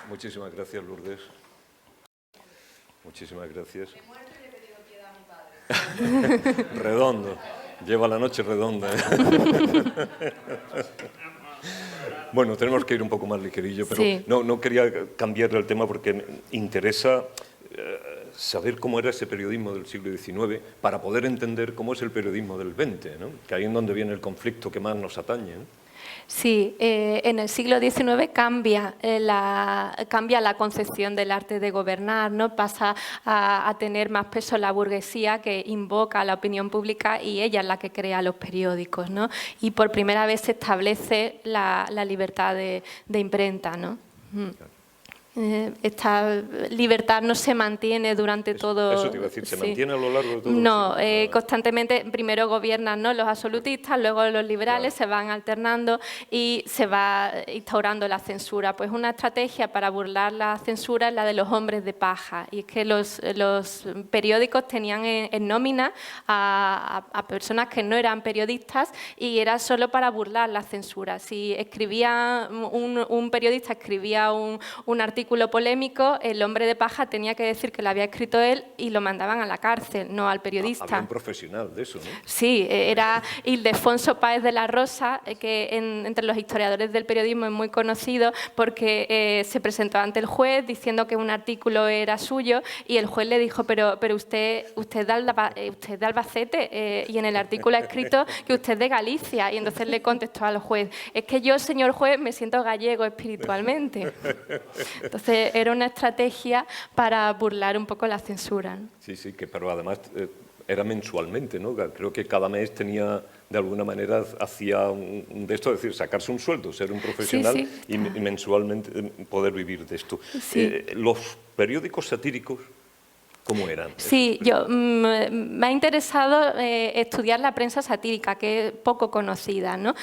Muchísimas gracias, Lourdes. Muchísimas gracias. He muerto y le he pedido piedad a mi padre. Redondo. Lleva la noche redonda. Bueno, tenemos que ir un poco más ligerillo, pero sí. no quería cambiar el tema porque me interesa saber cómo era ese periodismo del siglo XIX para poder entender cómo es el periodismo del XX, ¿no? Que ahí es donde viene el conflicto que más nos atañe, ¿no? Sí, en el siglo XIX cambia la concepción del arte de gobernar, ¿no? Pasa a tener más peso la burguesía, que invoca a la opinión pública, y ella es la que crea los periódicos, ¿no? Y por primera vez se establece la libertad de imprenta, ¿no? Esta libertad no se mantiene durante todo... Eso te iba a decir, ¿se sí. mantiene a lo largo de todo? No, constantemente primero gobiernan, ¿no?, los absolutistas, luego los liberales, claro. Se van alternando y se va instaurando la censura. Pues una estrategia para burlar la censura es la de los hombres de paja, y es que los periódicos tenían en nómina a personas que no eran periodistas, y era solo para burlar la censura. Si escribía un periodista escribía un artículo polémico, el hombre de paja tenía que decir que lo había escrito él y lo mandaban a la cárcel, no al periodista. Había un profesional de eso, ¿no? Sí, era Ildefonso Páez de la Rosa, que entre los historiadores del periodismo es muy conocido porque se presentó ante el juez diciendo que un artículo era suyo, y el juez le dijo, pero usted es de Albacete, y en el artículo ha escrito que usted es de Galicia, y entonces le contestó al juez, es que yo, señor juez, me siento gallego espiritualmente. Entonces era una estrategia para burlar un poco la censura, ¿no? Sí, sí, pero además era mensualmente, ¿no? Creo que cada mes tenía, de alguna manera, hacía de esto, es decir, sacarse un sueldo, ser un profesional y mensualmente poder vivir de esto. Sí. Los periódicos satíricos, ¿cómo eran? Sí, me ha interesado estudiar la prensa satírica, que es poco conocida, ¿no?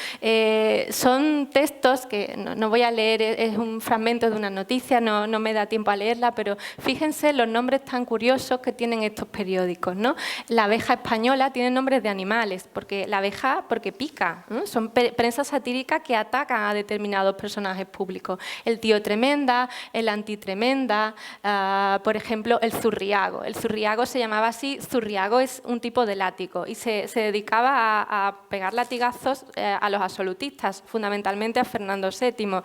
Son textos que no voy a leer, es un fragmento de una noticia, no me da tiempo a leerla, pero fíjense los nombres tan curiosos que tienen estos periódicos, ¿no? La abeja española tiene nombres de animales, porque la abeja porque pica, ¿no? Son prensa satírica que atacan a determinados personajes públicos. El tío Tremenda, el antitremenda, por ejemplo, el zurriago. El zurriago se llamaba así, zurriago es un tipo de látigo y se dedicaba a pegar latigazos a los absolutistas, fundamentalmente a Fernando VII.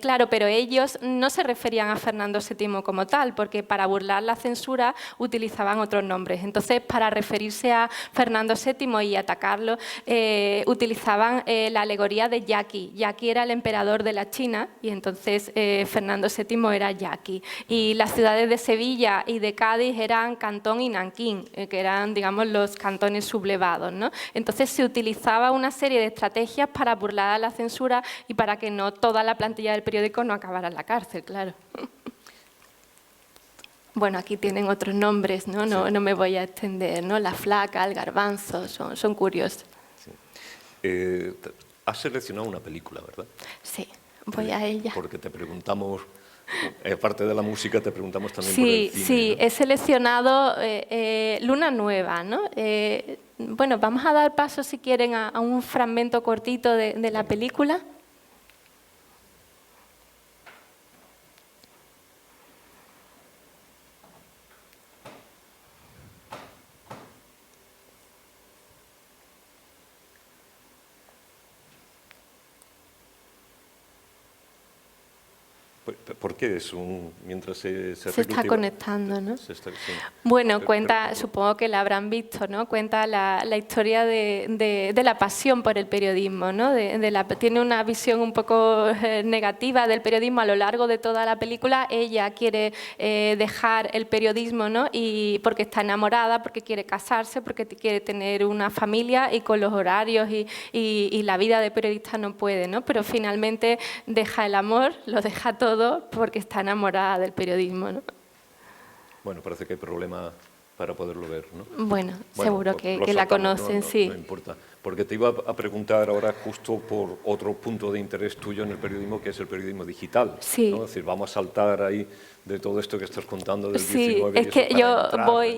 Claro, pero ellos no se referían a Fernando VII como tal, porque para burlar la censura utilizaban otros nombres. Entonces, para referirse a Fernando VII y atacarlo, utilizaban la alegoría de Yaqui. Yaqui era el emperador de la China y entonces Fernando VII era Yaqui. Y las ciudades de Sevilla y de Cádiz eran Cantón y Nankín, que eran, digamos, los cantones sublevados, ¿no? Entonces se utilizaba una serie de estrategias para burlar a la censura y para que no toda la plantilla del periódico no acabara en la cárcel, claro. Bueno, aquí tienen otros nombres, ¿no? No me voy a extender, ¿no? La Flaca, el Garbanzo, son curiosos. Sí. Has seleccionado una película, ¿verdad? Sí, voy a ella. Porque te preguntamos... Aparte de la música, te preguntamos también por el cine. Sí, ¿no? He seleccionado Luna Nueva, ¿no? Bueno, vamos a dar paso, si quieren, a un fragmento cortito de la película. ¿Por qué es mientras se está conectando, ¿no? Sí. Bueno, cuenta, supongo que la habrán visto, ¿no? Cuenta la historia de la pasión por el periodismo, ¿no? Tiene una visión un poco negativa del periodismo a lo largo de toda la película. Ella quiere dejar el periodismo, ¿no? Y porque está enamorada, porque quiere casarse, porque quiere tener una familia y con los horarios y la vida de periodista no puede, ¿no? Pero finalmente deja el amor, lo deja todo porque está enamorada del periodismo, ¿no? Bueno, parece que hay problema para poderlo ver, ¿no? Bueno, seguro que la conocen, sí. No importa, porque te iba a preguntar ahora justo por otro punto de interés tuyo en el periodismo, que es el periodismo digital. Sí. ¿no? Es decir, vamos a saltar ahí de todo esto que estás contando del sí, 19. Es que yo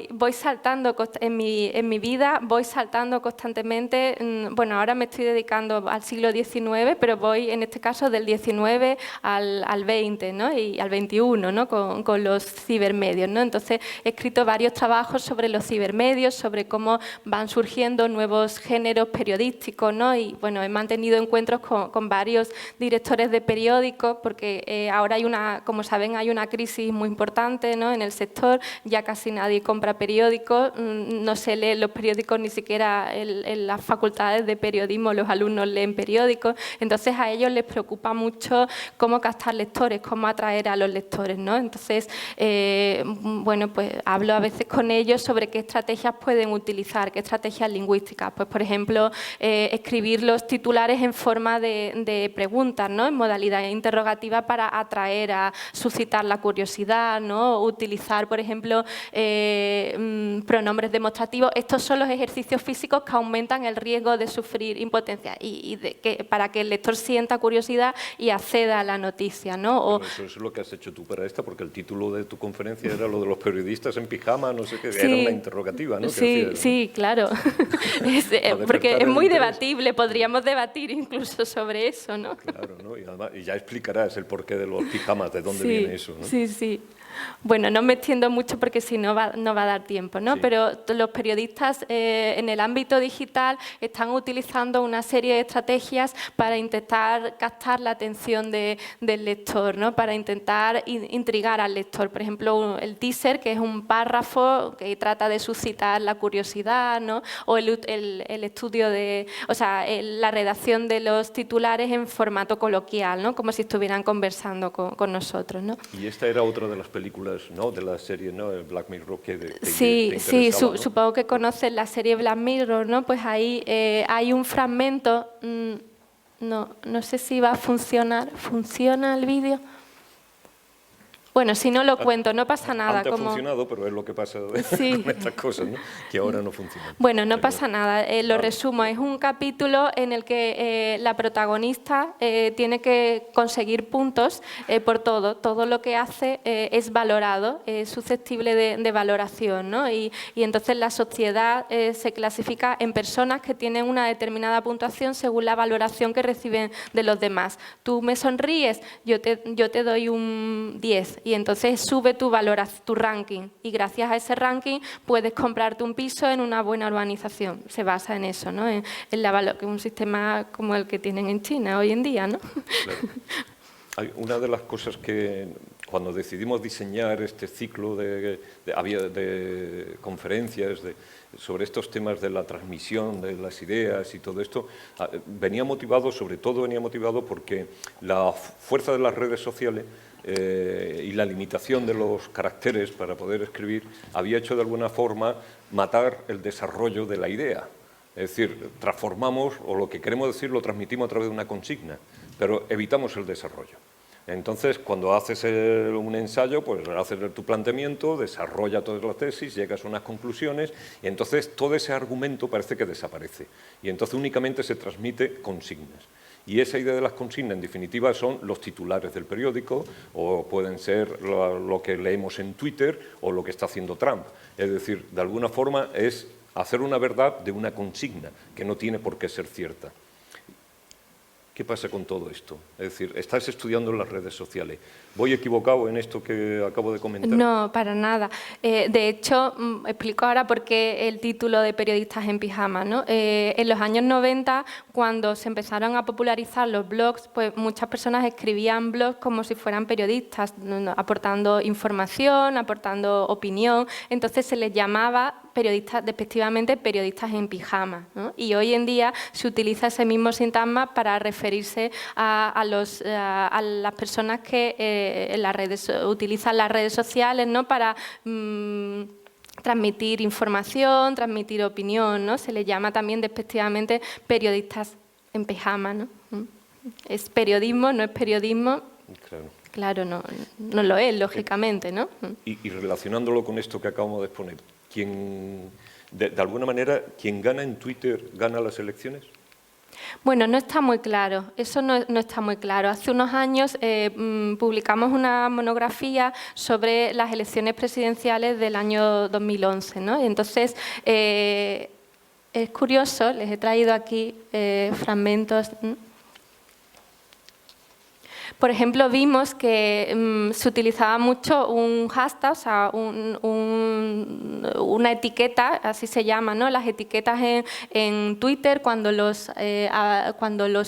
voy saltando en mi vida, voy saltando constantemente. Bueno, ahora me estoy dedicando al siglo XIX, pero voy en este caso del XIX al XX, ¿no? Y al XXI, ¿no? Con los cibermedios, ¿no? Entonces he escrito varios trabajos sobre los cibermedios, sobre cómo van surgiendo nuevos géneros periodísticos, ¿no? Y bueno, he mantenido encuentros con varios directores de periódicos, porque ahora como saben, hay una crisis muy importante, ¿no? En el sector, ya casi nadie compra periódicos, no se leen los periódicos ni siquiera en las facultades de periodismo, los alumnos leen periódicos, entonces a ellos les preocupa mucho cómo captar lectores, cómo atraer a los lectores, ¿no? Entonces, bueno, pues hablo a veces con ellos sobre qué estrategias pueden utilizar, qué estrategias lingüísticas, pues por ejemplo, escribir los titulares en forma de preguntas, ¿no? En modalidad interrogativa para atraer a suscitar la curiosidad, ¿no? Utilizar, por ejemplo, pronombres demostrativos. Estos son los ejercicios físicos que aumentan el riesgo de sufrir impotencia para que el lector sienta curiosidad y acceda a la noticia, ¿no? Eso es lo que has hecho tú para esta, porque el título de tu conferencia era lo de los periodistas en pijama, no sé qué, sí, era una interrogativa, ¿no? Sí, claro. Porque es muy debatible, podríamos debatir incluso sobre eso, ¿no? Claro, ¿no? Y ya explicarás el porqué de los pijamas, de dónde viene eso, ¿no? Sí. Bueno, no me extiendo mucho porque si no va a dar tiempo, ¿no? Sí. Pero los periodistas en el ámbito digital están utilizando una serie de estrategias para intentar captar la atención del lector, ¿no? Para intentar intrigar al lector. Por ejemplo, el teaser, que es un párrafo que trata de suscitar la curiosidad, ¿no? O el estudio estudio o sea, la redacción de los titulares en formato coloquial, ¿no? Como si estuvieran conversando con nosotros, ¿no? Y esta era otra de las películas, ¿no?, de la serie, ¿no?, Black Mirror, que sí, te ¿no? Supongo que conoces la serie Black Mirror, ¿no? Pues ahí hay un fragmento, no sé si va a funcionar. ¿Funciona el vídeo? Bueno, si no lo cuento, no pasa nada. Antes ha funcionado, pero es lo que pasa con estas cosas, ¿no?, que ahora no funcionan. Bueno, no pasa nada, lo resumo. Es un capítulo en el que la protagonista tiene que conseguir puntos por todo. Todo lo que hace es valorado, es susceptible de valoración, ¿no? Y entonces la sociedad se clasifica en personas que tienen una determinada puntuación según la valoración que reciben de los demás. Tú me sonríes, yo te doy un 10. Y entonces sube tu ranking y gracias a ese ranking puedes comprarte un piso en una buena urbanización. Se basa en eso, ¿no? En un sistema como el que tienen en China hoy en día, ¿no? Claro. Una de las cosas que cuando decidimos diseñar este ciclo de conferencias sobre estos temas de la transmisión de las ideas y todo esto, sobre todo venía motivado porque la fuerza de las redes sociales y la limitación de los caracteres para poder escribir había hecho de alguna forma matar el desarrollo de la idea. Es decir, transformamos, o lo que queremos decir lo transmitimos a través de una consigna, pero evitamos el desarrollo. Entonces, cuando haces un ensayo, pues haces tu planteamiento, desarrolla toda la tesis, llegas a unas conclusiones y entonces todo ese argumento parece que desaparece. Y entonces únicamente se transmite consignas. Y esa idea de las consignas, en definitiva, son los titulares del periódico o pueden ser lo que leemos en Twitter o lo que está haciendo Trump. Es decir, de alguna forma es hacer una verdad de una consigna que no tiene por qué ser cierta. ¿Qué pasa con todo esto? Es decir, estás estudiando las redes sociales. ¿Voy equivocado en esto que acabo de comentar? No, para nada. De hecho, explico ahora por qué el título de Periodistas en Pijama, ¿no? En los años 90, cuando se empezaron a popularizar los blogs, pues muchas personas escribían blogs como si fueran periodistas, aportando información, aportando opinión. Entonces se les llamaba periodistas, despectivamente, periodistas en pijama, ¿no? Y hoy en día se utiliza ese mismo sintagma para referirse a las personas que en las redes, utilizan las redes sociales, ¿no?, para transmitir información, transmitir opinión, ¿no? Se les llama también despectivamente periodistas en pijama, ¿no? ¿Es periodismo? ¿No es periodismo? Claro, no lo es, lógicamente, ¿no? Y relacionándolo con esto que acabamos de exponer, de alguna manera, ¿quién gana en Twitter gana las elecciones? Bueno, no está muy claro, eso no está muy claro. Hace unos años publicamos una monografía sobre las elecciones presidenciales del año 2011, ¿no? Y entonces, es curioso, les he traído aquí fragmentos. Por ejemplo, vimos que se utilizaba mucho un hashtag, o sea, una etiqueta, así se llama, ¿no? Las etiquetas en Twitter, cuando los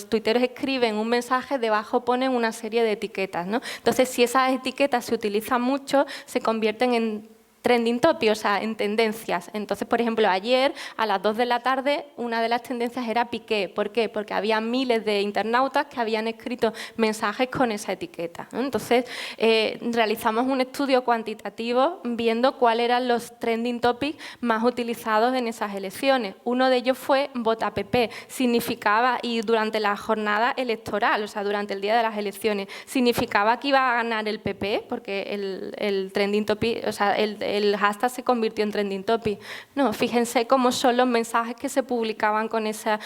tuiteros escriben un mensaje, debajo ponen una serie de etiquetas, ¿no? Entonces, si esas etiquetas se utilizan mucho, se convierten en trending topic, o sea, en tendencias. Entonces, por ejemplo, ayer a las 2 de la tarde una de las tendencias era Piqué. ¿Por qué? Porque había miles de internautas que habían escrito mensajes con esa etiqueta, ¿no? Entonces, realizamos un estudio cuantitativo viendo cuáles eran los trending topics más utilizados en esas elecciones. Uno de ellos fue Vota PP. Significaba, y durante la jornada electoral, o sea, durante el día de las elecciones, significaba que iba a ganar el PP, porque el trending topic, o sea, el hashtag se convirtió en trending topic. No, fíjense cómo son los mensajes que se publicaban con esa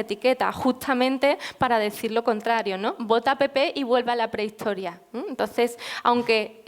etiqueta, justamente para decir lo contrario, ¿no? Vota PP y vuelve a la prehistoria. Entonces, aunque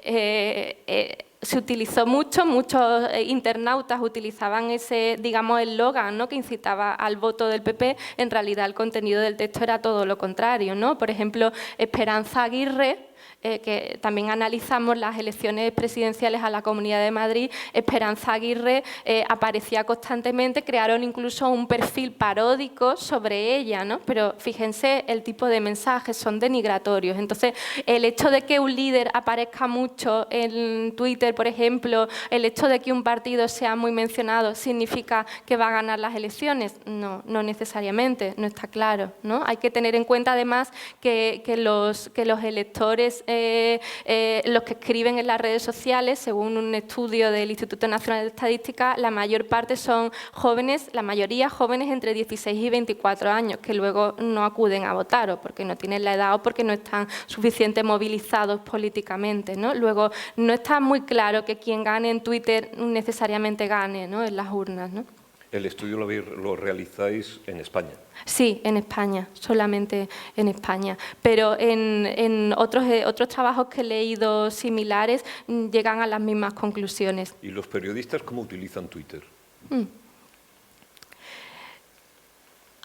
se utilizó muchos internautas utilizaban ese, digamos, eslogan, ¿no?, que incitaba al voto del PP, en realidad el contenido del texto era todo lo contrario, ¿no? Por ejemplo, Esperanza Aguirre que también analizamos las elecciones presidenciales a la Comunidad de Madrid, Esperanza Aguirre aparecía constantemente, crearon incluso un perfil paródico sobre ella, ¿no? Pero fíjense el tipo de mensajes, son denigratorios. Entonces, el hecho de que un líder aparezca mucho en Twitter, por ejemplo, el hecho de que un partido sea muy mencionado, ¿significa que va a ganar las elecciones? No, no necesariamente, no está claro, ¿no? Hay que tener en cuenta además que los electores, los que escriben en las redes sociales, según un estudio del Instituto Nacional de Estadística, la mayor parte son jóvenes, la mayoría jóvenes entre 16 y 24 años, que luego no acuden a votar o porque no tienen la edad o porque no están suficientemente movilizados políticamente, ¿no? Luego, no está muy claro que quien gane en Twitter necesariamente gane, ¿no?, en las urnas, ¿no? ¿El estudio lo realizáis en España? Sí, en España, solamente en España. Pero en otros trabajos que he leído similares llegan a las mismas conclusiones. ¿Y los periodistas cómo utilizan Twitter?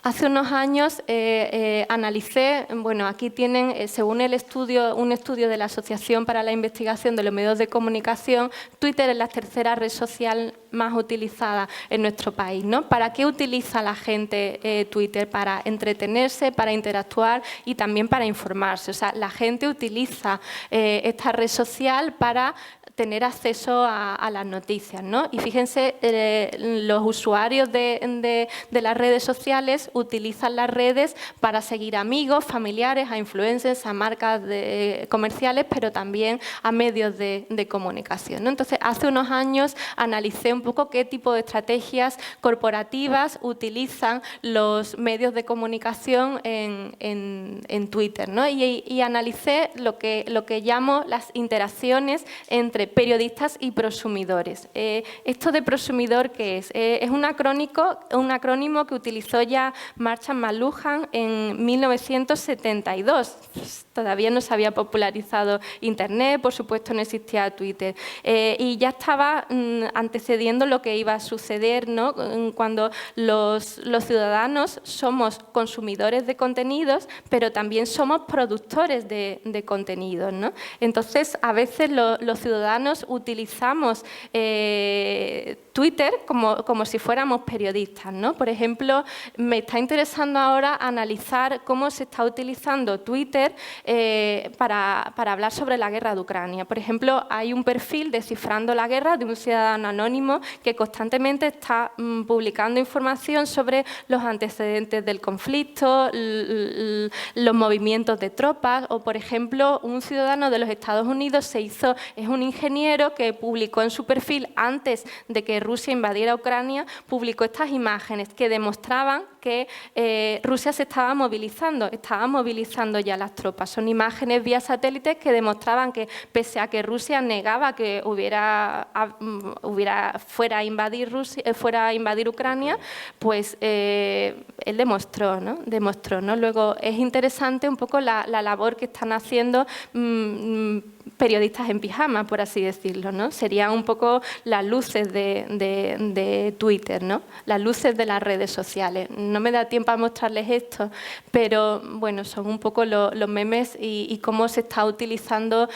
Hace unos años analicé, bueno, aquí tienen, según un estudio de la Asociación para la Investigación de los Medios de Comunicación, Twitter es la tercera red social más utilizada en nuestro país, ¿no? ¿Para qué utiliza la gente Twitter? Para entretenerse, para interactuar y también para informarse. O sea, la gente utiliza esta red social para tener acceso a las noticias, ¿no? Y fíjense, los usuarios de las redes sociales utilizan las redes para seguir amigos, familiares, a influencers, a marcas comerciales, pero también a medios de comunicación, ¿no? Entonces, hace unos años analicé un poco qué tipo de estrategias corporativas utilizan los medios de comunicación en Twitter, ¿no? Y analicé lo que llamo las interacciones entre periodistas y prosumidores. Esto de prosumidor, ¿qué es? Es un acrónimo que utilizó ya Marshall McLuhan en 1972. Todavía no se había popularizado Internet, por supuesto no existía Twitter. Y ya estaba antecediendo lo que iba a suceder, ¿no?, cuando los ciudadanos somos consumidores de contenidos, pero también somos productores de contenidos, ¿no? Entonces, a veces los ciudadanos utilizamos Twitter como si fuéramos periodistas, ¿no? Por ejemplo, me está interesando ahora analizar cómo se está utilizando Twitter para hablar sobre la guerra de Ucrania. Por ejemplo, hay un perfil Descifrando la Guerra de un ciudadano anónimo que constantemente está publicando información sobre los antecedentes del conflicto, los movimientos de tropas o, por ejemplo, un ciudadano de los Estados Unidos es un ingeniero que publicó en su perfil antes de que Rusia invadiera Ucrania, publicó estas imágenes que demostraban que Rusia se estaba movilizando ya las tropas. Son imágenes vía satélites que demostraban que, pese a que Rusia negaba que fuera a invadir Ucrania, pues él demostró, ¿no? Luego es interesante un poco la labor que están haciendo periodistas en pijama, por así decirlo, ¿no? Serían un poco las luces de Twitter, ¿no? Las luces de las redes sociales. No me da tiempo a mostrarles esto, pero bueno, son un poco los memes y cómo se están utilizando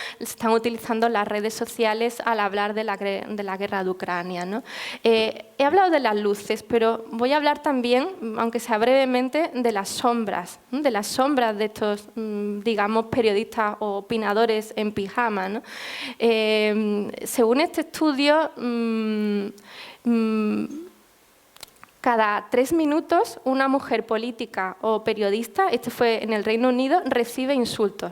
las redes sociales al hablar de la guerra de Ucrania, ¿no? He hablado de las luces, pero voy a hablar también, aunque sea brevemente, de las sombras, de estos, digamos, periodistas o opinadores en pijama, ¿no? Según este estudio, cada 3 minutos una mujer política o periodista, este fue en el Reino Unido, recibe insultos.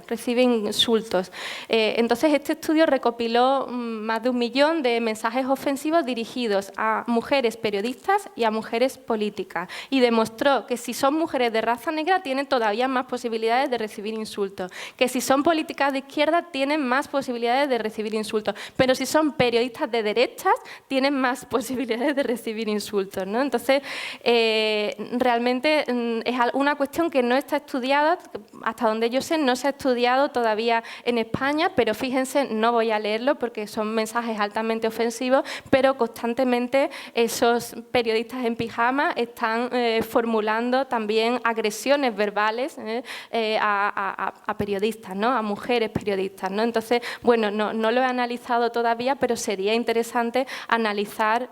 Entonces este estudio recopiló más de 1 millón de mensajes ofensivos dirigidos a mujeres periodistas y a mujeres políticas y demostró que si son mujeres de raza negra tienen todavía más posibilidades de recibir insultos, que si son políticas de izquierda tienen más posibilidades de recibir insultos, pero si son periodistas de derechas tienen más posibilidades de recibir insultos, ¿no? Entonces Entonces, realmente es una cuestión que no está estudiada, hasta donde yo sé, no se ha estudiado todavía en España, pero fíjense, no voy a leerlo porque son mensajes altamente ofensivos, pero constantemente esos periodistas en pijama están formulando también agresiones verbales a periodistas, ¿no? A mujeres periodistas, ¿no? Entonces, bueno, no lo he analizado todavía, pero sería interesante analizar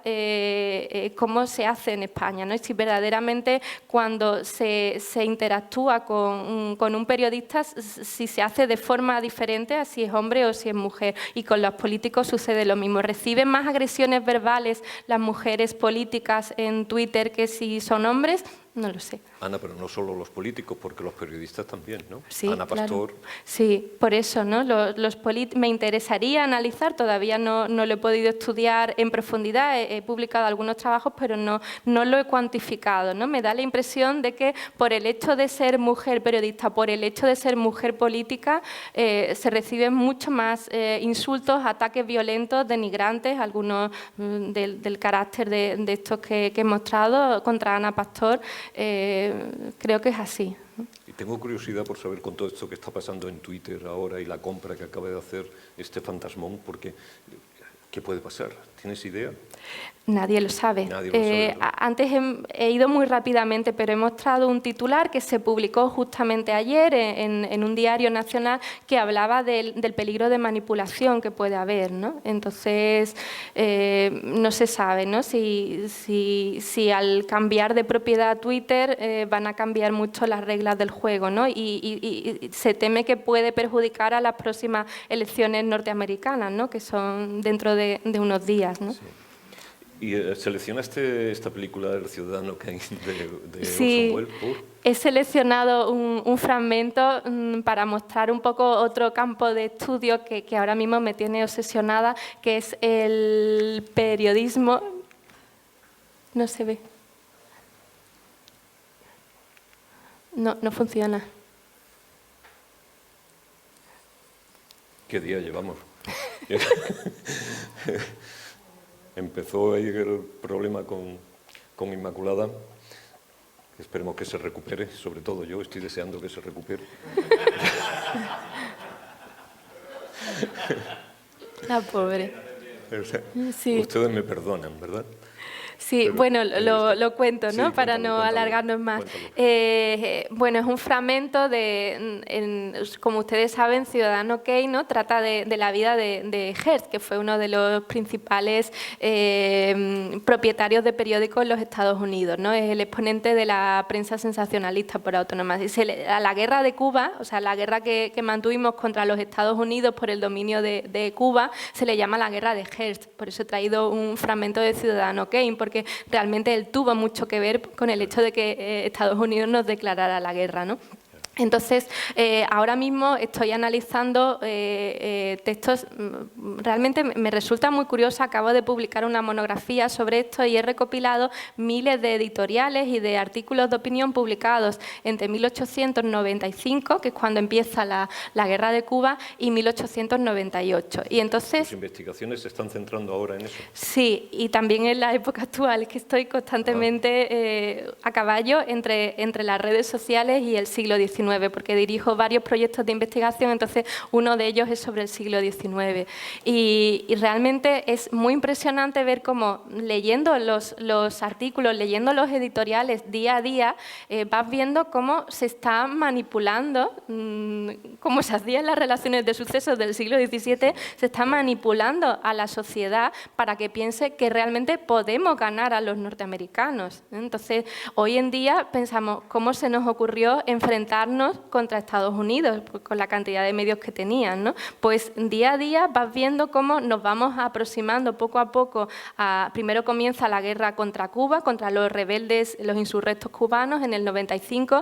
cómo se hace en España, ¿no? Y si verdaderamente cuando se interactúa con un periodista, si se hace de forma diferente, si es hombre o si es mujer. Y con los políticos sucede lo mismo. ¿Reciben más agresiones verbales las mujeres políticas en Twitter que si son hombres? No lo sé. Ana, pero no solo los políticos, porque los periodistas también, ¿no? Sí, Ana Pastor. Claro. Sí, por eso, ¿no? Me interesaría analizar, todavía no lo he podido estudiar en profundidad, he publicado algunos trabajos, pero no lo he cuantificado, ¿no? Me da la impresión de que por el hecho de ser mujer periodista, por el hecho de ser mujer política, se reciben mucho más insultos, ataques violentos, denigrantes, algunos del carácter de estos que he mostrado contra Ana Pastor. Creo que es así. Y tengo curiosidad por saber con todo esto que está pasando en Twitter ahora y la compra que acaba de hacer este fantasmón, porque ¿qué puede pasar? ¿Tienes idea? Nadie lo sabe. Nadie lo sabe, ¿no? Antes he ido muy rápidamente, pero he mostrado un titular que se publicó justamente ayer en un diario nacional que hablaba del peligro de manipulación que puede haber, ¿no? Entonces, no se sabe, ¿no? Si al cambiar de propiedad Twitter van a cambiar mucho las reglas del juego, ¿no? Y se teme que puede perjudicar a las próximas elecciones norteamericanas, ¿no? Que son dentro de unos días, ¿no? Sí. ¿Y seleccionaste esta película del Ciudadano Kane de Sí, Orson Welles? he seleccionado un fragmento para mostrar un poco otro campo de estudio que ahora mismo me tiene obsesionada, que es el periodismo. No se ve. No funciona. ¿Qué día llevamos? Empezó ahí el problema con Inmaculada. Esperemos que se recupere, sobre todo yo estoy deseando que se recupere. La pobre. O sea, Sí. Ustedes me perdonan, ¿verdad? Sí, Pero, bueno, lo cuento, ¿no? Sí, para cuéntalo, no alargarnos más. Bueno, es un fragmento como ustedes saben, Ciudadano Kane, ¿no? Trata de la vida de Hearst, que fue uno de los principales propietarios de periódicos en los Estados Unidos, ¿no? Es el exponente de la prensa sensacionalista por autonomía. A la guerra de Cuba, o sea, la guerra que mantuvimos contra los Estados Unidos por el dominio de Cuba, se le llama la guerra de Hearst. Por eso he traído un fragmento de Ciudadano Kane, porque realmente él tuvo mucho que ver con el hecho de que Estados Unidos nos declarara la guerra, ¿no? Entonces, ahora mismo estoy analizando textos, realmente me resulta muy curioso, acabo de publicar una monografía sobre esto y he recopilado miles de editoriales y de artículos de opinión publicados entre 1895, que es cuando empieza la guerra de Cuba, y 1898. Y entonces, ¿Tus investigaciones se están centrando ahora en eso? Sí, y también en la época actual, que estoy constantemente a caballo entre las redes sociales y el siglo XIX, porque dirijo varios proyectos de investigación, entonces uno de ellos es sobre el siglo XIX. Y realmente es muy impresionante ver cómo leyendo los artículos, leyendo los editoriales día a día, vas viendo cómo se está manipulando, como se hacía en las relaciones de sucesos del siglo XVII, se está manipulando a la sociedad para que piense que realmente podemos ganar a los norteamericanos. Entonces, hoy en día pensamos cómo se nos ocurrió enfrentarnos contra Estados Unidos, pues, con la cantidad de medios que tenían, ¿no? Pues día a día vas viendo cómo nos vamos aproximando poco a poco primero comienza la guerra contra Cuba, contra los rebeldes, los insurrectos cubanos en el 95,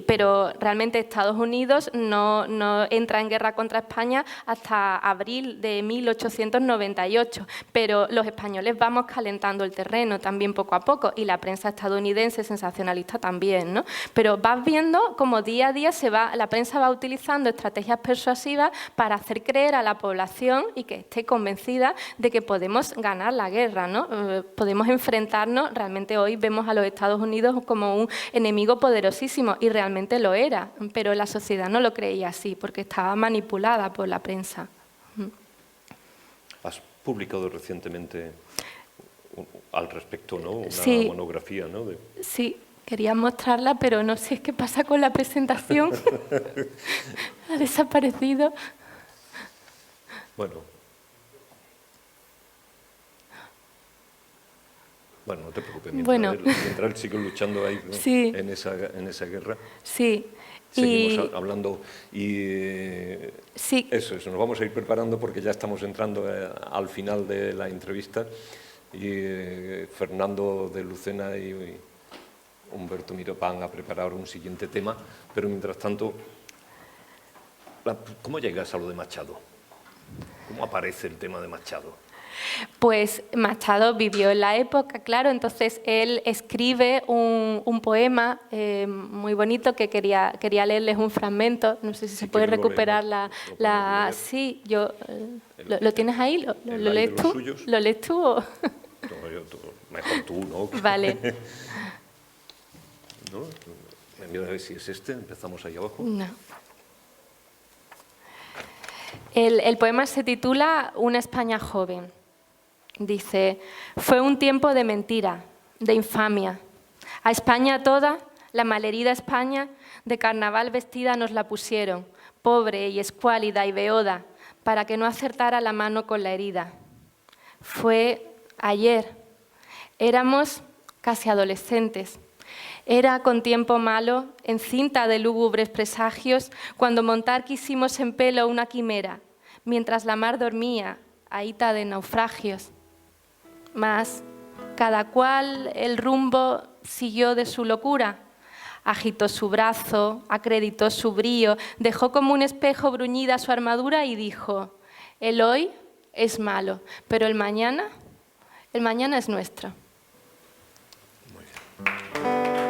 pero realmente Estados Unidos no entra en guerra contra España hasta abril de 1898, pero los españoles vamos calentando el terreno también poco a poco y la prensa estadounidense sensacionalista también, ¿no? Pero vas viendo como como día a día la prensa va utilizando estrategias persuasivas para hacer creer a la población y que esté convencida de que podemos ganar la guerra, ¿no? Podemos enfrentarnos, realmente hoy vemos a los Estados Unidos como un enemigo poderosísimo y realmente lo era, pero la sociedad no lo creía así porque estaba manipulada por la prensa. Has publicado recientemente al respecto, ¿no? Una sí, monografía, ¿no? Sí, quería mostrarla, pero no sé qué pasa con la presentación. Ha desaparecido. Bueno, no te preocupes, mientras él sigue luchando ahí, ¿no? Sí. en esa guerra. Sí. Seguimos hablando y sí. Eso, nos vamos a ir preparando porque ya estamos entrando al final de la entrevista y Fernando de Lucena y Humberto Miró van a preparar un siguiente tema, pero mientras tanto, ¿cómo llegas a lo de Machado? ¿Cómo aparece el tema de Machado? Pues Machado vivió en la época, claro, entonces él escribe un poema muy bonito que quería leerles un fragmento, no sé si se puede recuperar Sí, yo... ¿Lo tienes ahí? ¿Lo lees tú? ¿Lo lees tú o...? Mejor tú, ¿no? Vale. ¿No? Mira a ver si es este, empezamos ahí abajo. No. El poema se titula Una España joven. Dice, fue un tiempo de mentira, de infamia. A España toda, la malherida España, de carnaval vestida nos la pusieron, pobre y escuálida y beoda, para que no acertara la mano con la herida. Fue ayer, éramos casi adolescentes. Era con tiempo malo, encinta de lúgubres presagios, cuando montar quisimos en pelo una quimera, mientras la mar dormía, ahita de naufragios. Mas cada cual el rumbo siguió de su locura. Agitó su brazo, acreditó su brío, dejó como un espejo bruñida su armadura y dijo, el hoy es malo, pero el mañana es nuestro. Muy bien.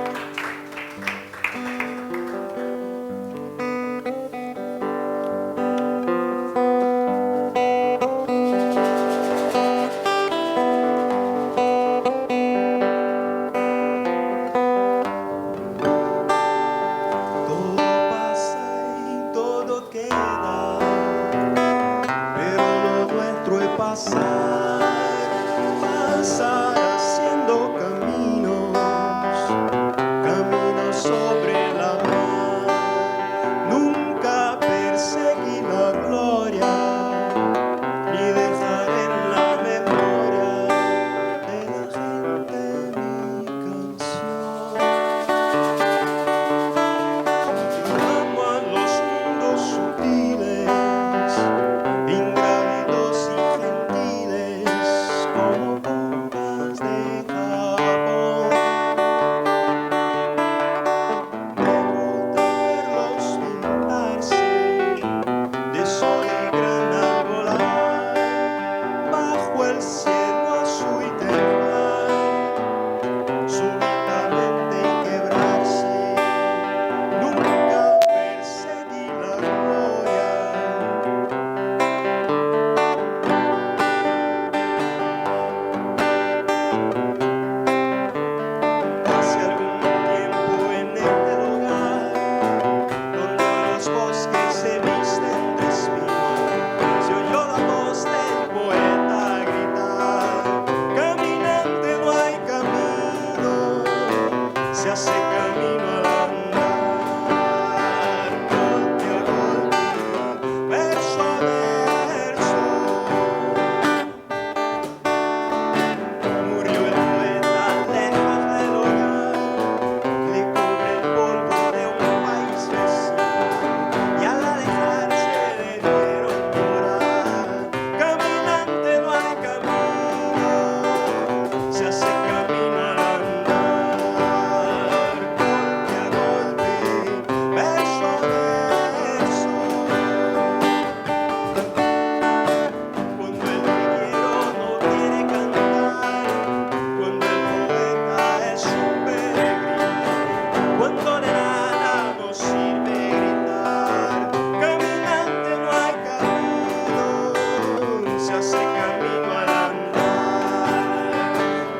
se hace camino al andar,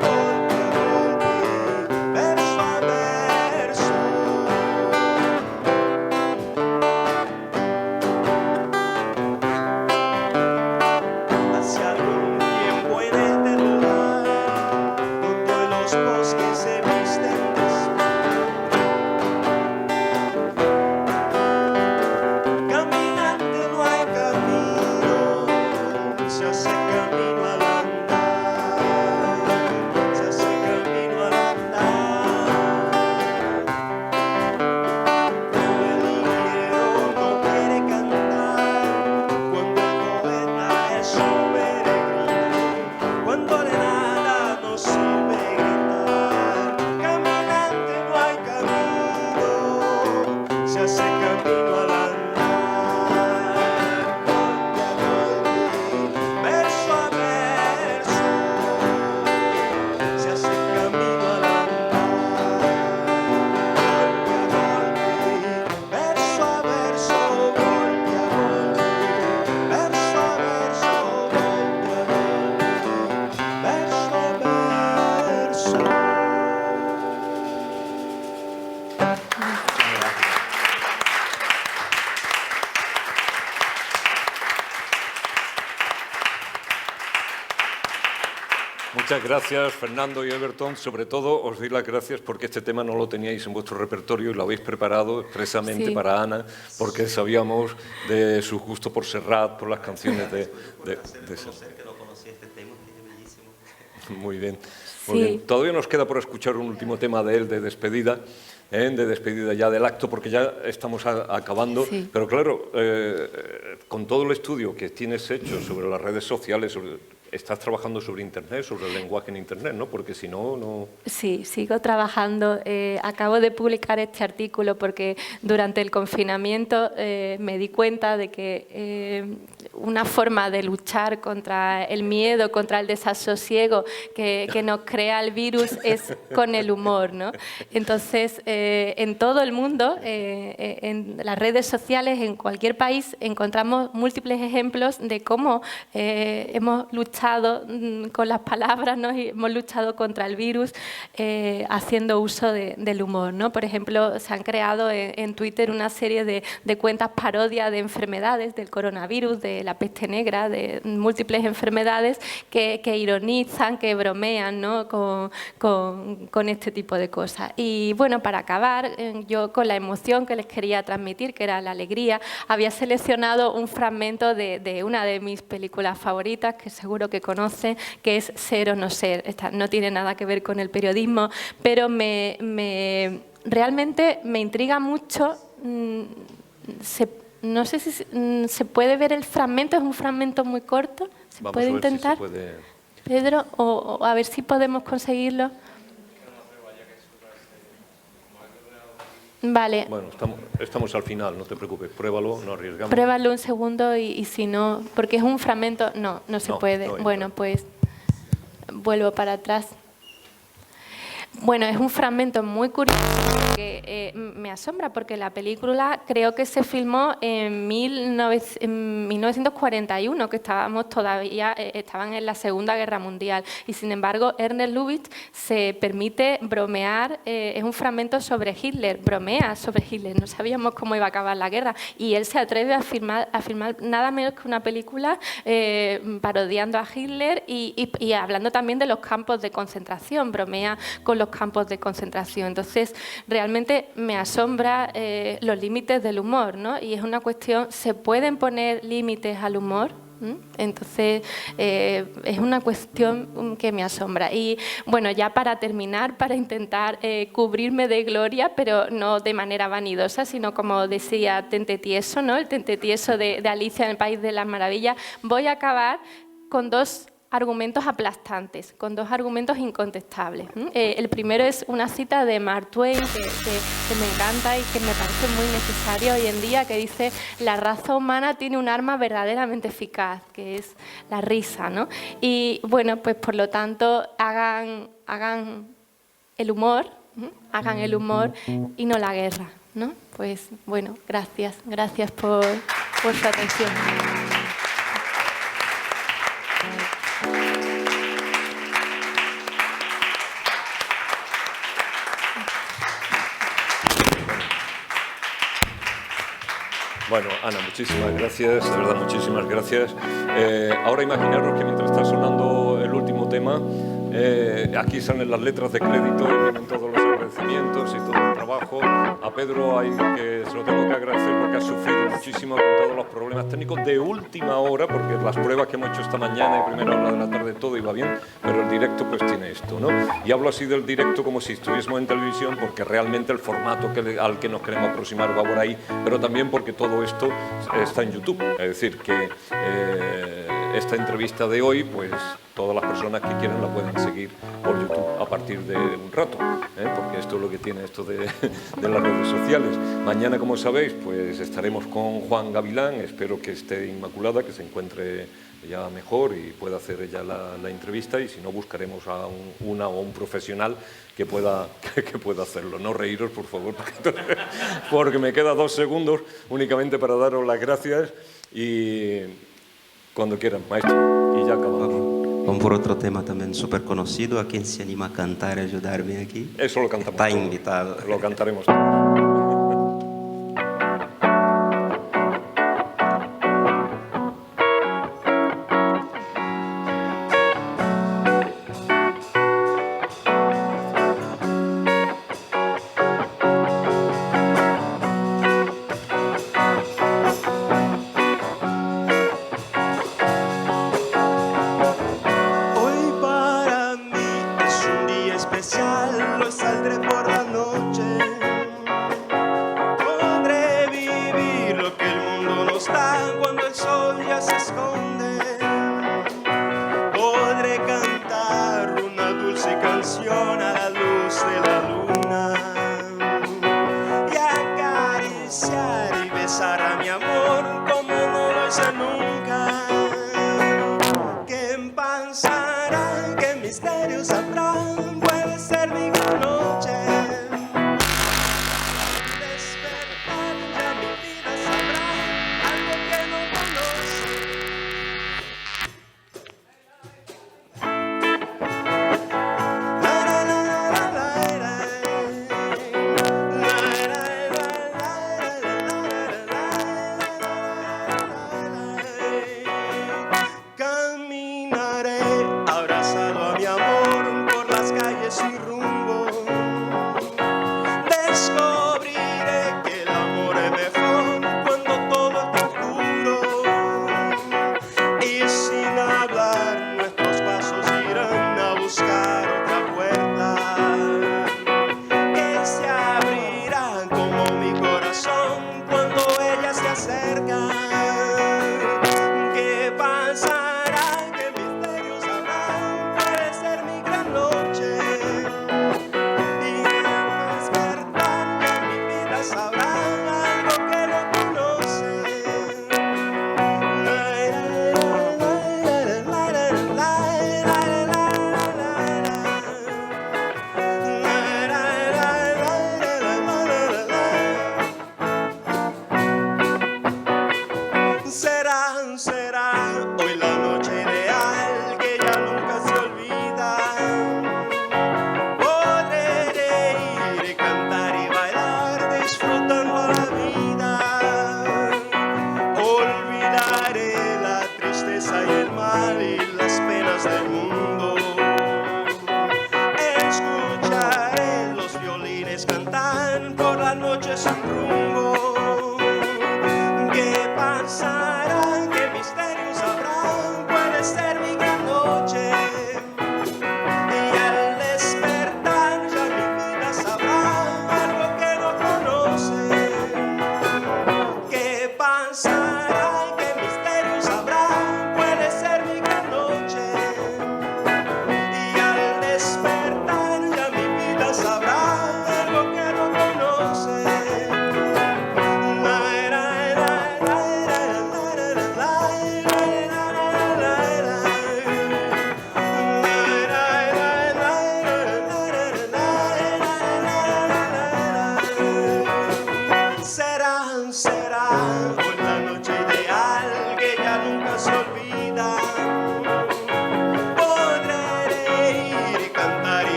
golpe a golpe, verso a verso. Hace algún tiempo en este lugar donde los bosques se visten de caminante no hay camino, se hace camino al andar, se hace camino al andar. Cuando el ligero no quiere cantar, cuando el poeta es un peregrino, cuando de nada nos sirve gritar. Caminante no hay camino, se hace camino al andar. Verso a verso, se hace camino al andar, golpe a golpe, verso a verso, golpe a golpe, verso a verso, golpe a golpe, verso a verso. Muchas gracias, Fernando y Everton. Sobre todo, os doy las gracias porque este tema no lo teníais en vuestro repertorio y lo habéis preparado expresamente Sí. para Ana, porque sabíamos de su gusto por Serrat, por las canciones de Serrat. Que no conocía este tema, que es bellísimo. Muy bien, Sí. muy bien. Todavía nos queda por escuchar un último tema de él, de despedida ya del acto, porque ya estamos acabando. Sí. Pero claro, con todo el estudio que tienes hecho sobre las redes sociales, estás trabajando sobre Internet, sobre el lenguaje en Internet, ¿no? Porque si no, no... Sí, sigo trabajando. Acabo de publicar este artículo porque durante el confinamiento me di cuenta de que una forma de luchar contra el miedo, contra el desasosiego que nos crea el virus es con el humor, ¿no? Entonces, en todo el mundo, en las redes sociales, en cualquier país, encontramos múltiples ejemplos de cómo hemos luchado con las palabras, ¿no? Y hemos luchado contra el virus haciendo uso del humor, ¿no? Por ejemplo, se han creado en Twitter una serie de cuentas parodias de enfermedades, del coronavirus, de la peste negra, de múltiples enfermedades que ironizan, que bromean, ¿no? con este tipo de cosas. Y bueno, para acabar, yo con la emoción que les quería transmitir, que era la alegría, había seleccionado un fragmento de una de mis películas favoritas, que seguro que conocen, que es Ser o no ser. Esta no tiene nada que ver con el periodismo, pero realmente me intriga mucho. No sé si se puede ver el fragmento, es un fragmento muy corto. ¿Se Vamos puede a ver intentar? si se puede... Pedro, o a ver si podemos conseguirlo. Vale. Bueno, estamos al final, no te preocupes, pruébalo, no arriesgamos. Pruébalo un segundo y si no, porque es un fragmento, no se puede. no, Bueno, pues vuelvo para atrás. Bueno, es un fragmento muy curioso que me asombra porque la película creo que se filmó en 1941, que estaban en la Segunda Guerra Mundial, y sin embargo Ernest Lubitsch se permite bromear, es un fragmento sobre Hitler, bromea sobre Hitler, no sabíamos cómo iba a acabar la guerra y él se atreve a filmar nada menos que una película parodiando a Hitler y hablando también de los campos de concentración, bromea con los campos de concentración. Entonces, realmente me asombra los límites del humor, ¿no? Y es una cuestión, ¿se pueden poner límites al humor? Entonces, es una cuestión que me asombra. Y bueno, ya para terminar, para intentar cubrirme de gloria, pero no de manera vanidosa, sino como decía Tente Tieso, ¿no? El Tente Tieso de Alicia en el País de las Maravillas, voy a acabar con dos argumentos aplastantes, con dos argumentos incontestables. El primero es una cita de Mark Twain que me encanta y que me parece muy necesaria hoy en día, que dice: la raza humana tiene un arma verdaderamente eficaz, que es la risa, ¿no? Y bueno, pues por lo tanto hagan el humor, hagan el humor y no la guerra, ¿no? Pues bueno, gracias por su atención. Bueno, Ana, muchísimas gracias, de verdad, muchísimas gracias. Ahora imaginaros que mientras está sonando el último tema, aquí salen las letras de crédito y vienen todos los agradecimientos y todo el trabajo. A Pedro se lo tengo que agradecer porque ha sufrido muchísimo con todos los problemas técnicos de última hora, porque las pruebas que hemos hecho esta mañana y primera hora de la tarde todo iba bien, pero el directo pues tiene esto, ¿no? Y hablo así del directo como si estuviésemos en televisión, porque realmente el formato al que nos queremos aproximar va por ahí, pero también porque todo esto está en YouTube. Es decir, que esta entrevista de hoy, pues todas las personas que quieran la pueden seguir por YouTube a partir de un rato, porque esto es lo que tiene esto de las redes sociales. Mañana, como sabéis, pues estaremos con Juan Gavilán, espero que esté Inmaculada, que se encuentre ya mejor y pueda hacer ella la entrevista, y si no buscaremos a una o un profesional que pueda hacerlo. No reíros, por favor, porque me queda 2 segundos únicamente para daros las gracias y cuando quieran, maestro, y ya acabamos. Vamos por otro tema también súper conocido. ¿A quién se anima a cantar y ayudarme aquí? Eso lo cantamos. Está invitado. Lo cantaremos. Abrazado a mi amor.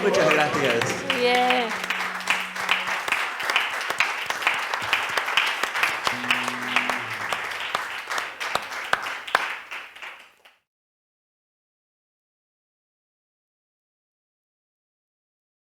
Muchas gracias. Bien.